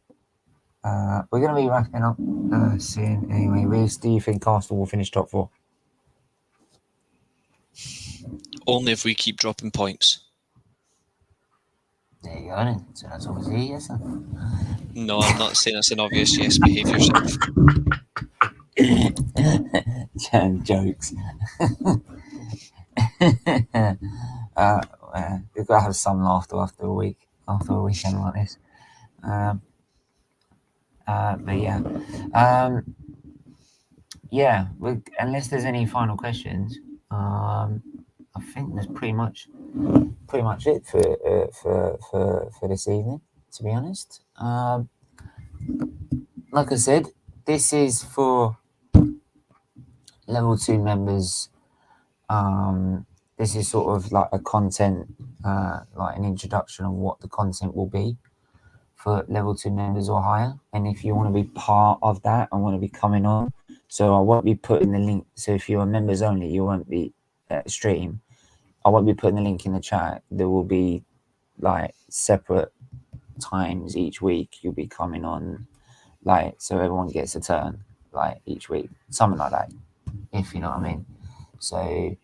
We're going to be wrapping up soon. Anyway, Reese, do you think Arsenal will finish top 4? Only if we keep dropping points. There you go then. So that's obviously a yes. No, I'm not saying it's an obvious yes. Behave yourself. Jokes. We've got to have some laughter after a weekend like this. But yeah, unless there's any final questions, I think that's pretty much it for this evening. To be honest, like I said, this is for level 2 members. This is sort of like a content, like an introduction of what the content will be for level 2 members or higher. And if you want to be part of that and want to be coming on, so I won't be putting the link. So if you're members only, you won't be stream. I won't be putting the link in the chat. There will be like separate times each week. You'll be coming on, like, so everyone gets a turn, like each week, something like that, if you know what I mean. So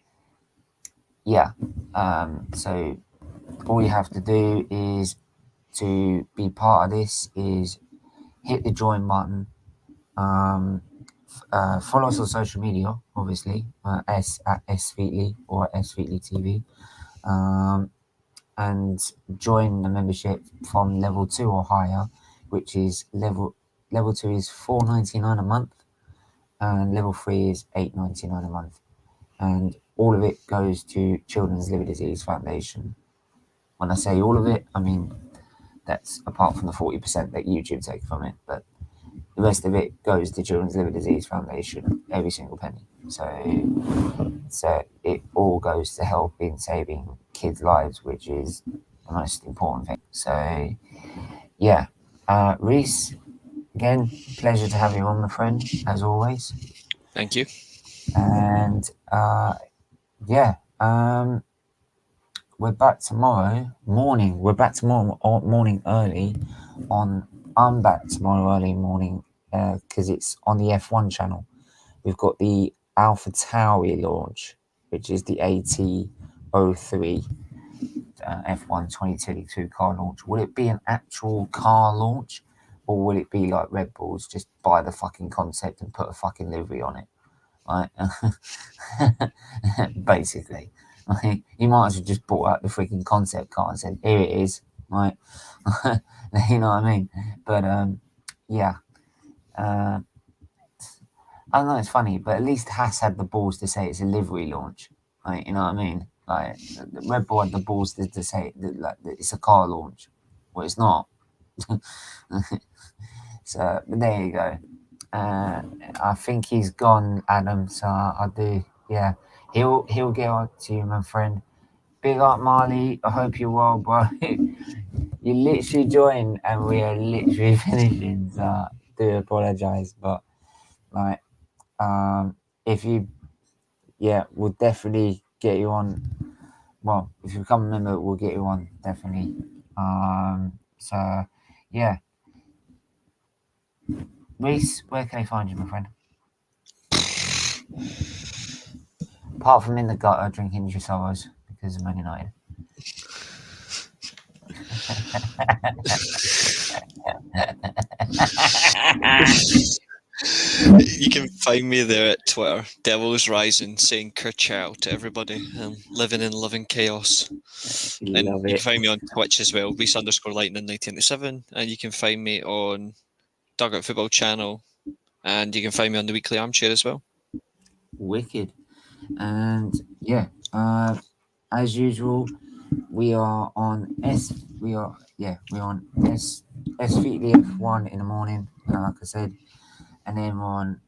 yeah, so all you have to do is to be part of this is hit the join button. Follow us on social media, obviously, at SFeatley or at SFeatleyTV, and join the membership from level 2 or higher, which is level 2 is $4.99 a month, and level 3 is $8.99 a month, and all of it goes to Children's Liver Disease Foundation. When I say all of it, I mean that's apart from the 40% that YouTube take from it, but the rest of it goes to Children's Liver Disease Foundation, every single penny. So it all goes to helping saving kids' lives, which is the most important thing. So yeah, Reese, again, pleasure to have you on, my friend, as always. Thank you. And yeah, we're back tomorrow morning. We're back tomorrow morning early on. I'm back tomorrow early morning because it's on the F1 channel. We've got the Alpha Tauri launch, which is the AT03 F1 2022 car launch. Will it be an actual car launch, or will it be like Red Bulls, just buy the fucking concept and put a fucking livery on it? Right? Basically. Like, you might as well just bought out the freaking concept car and said, here it is, right? You know what I mean? But yeah, I don't know, it's funny, but at least Haas had the balls to say it's a livery launch, right? You know what I mean? Like, Red Bull had the balls to say that it's a car launch. Well, it's not. So, but there you go. I think he's gone, Adam. So I do, yeah. He'll get on to you, my friend. Big up, Marley. I hope you're well, bro. You literally joined, and we are literally finishing. So I do apologize, but like, if you, yeah, we'll definitely get you on. Well, if you become a member, we'll get you on, definitely. So yeah. Reese, where can I find you, my friend? Apart from in the gutter drinking your sorrows because of Man United. You can find me there at Twitter, Devil's Rising, saying Kerchow to everybody. Living in loving chaos. And Love you it. can find me on Twitch as well, Reese_Lightning1987. And you can find me on Dugout Football Channel. And you can find me on the Weekly Armchair as well. Wicked. And yeah, as usual, we are on we're on SFeatleyTV in the morning, like I said, and then we're on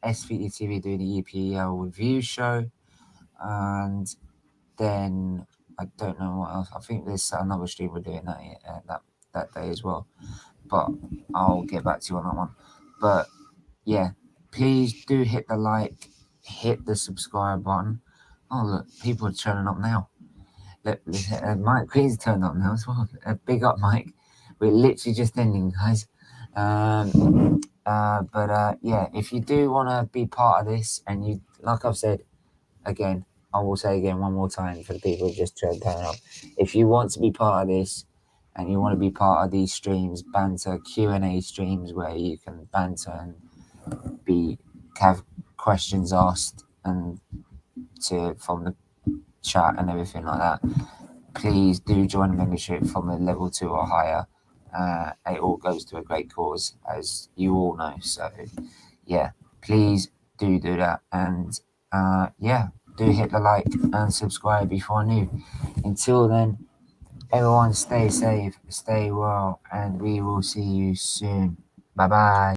SFeatleyTV doing the EPL review show, and then I don't know what else. I think there's another stream we're doing that day as well, but I'll get back to you on that one. But yeah, please do hit the like, hit the subscribe button. Oh look, people are turning up now. Look, Mike Queen's turned up now as well. Big up, Mike. We're literally just ending, guys. But yeah, if you do want to be part of this, and you, like I've said again, I will say again one more time for the people who just turned up. If you want to be part of this, and you want to be part of these streams, banter Q&A streams where you can banter and have questions asked and from the chat and everything like that, please do join the membership from a level 2 or higher. It all goes to a great cause, as you all know. So yeah, please do that. And yeah, do hit the like and subscribe if you're new. Until then, everyone stay safe, stay well, and we will see you soon. Bye bye.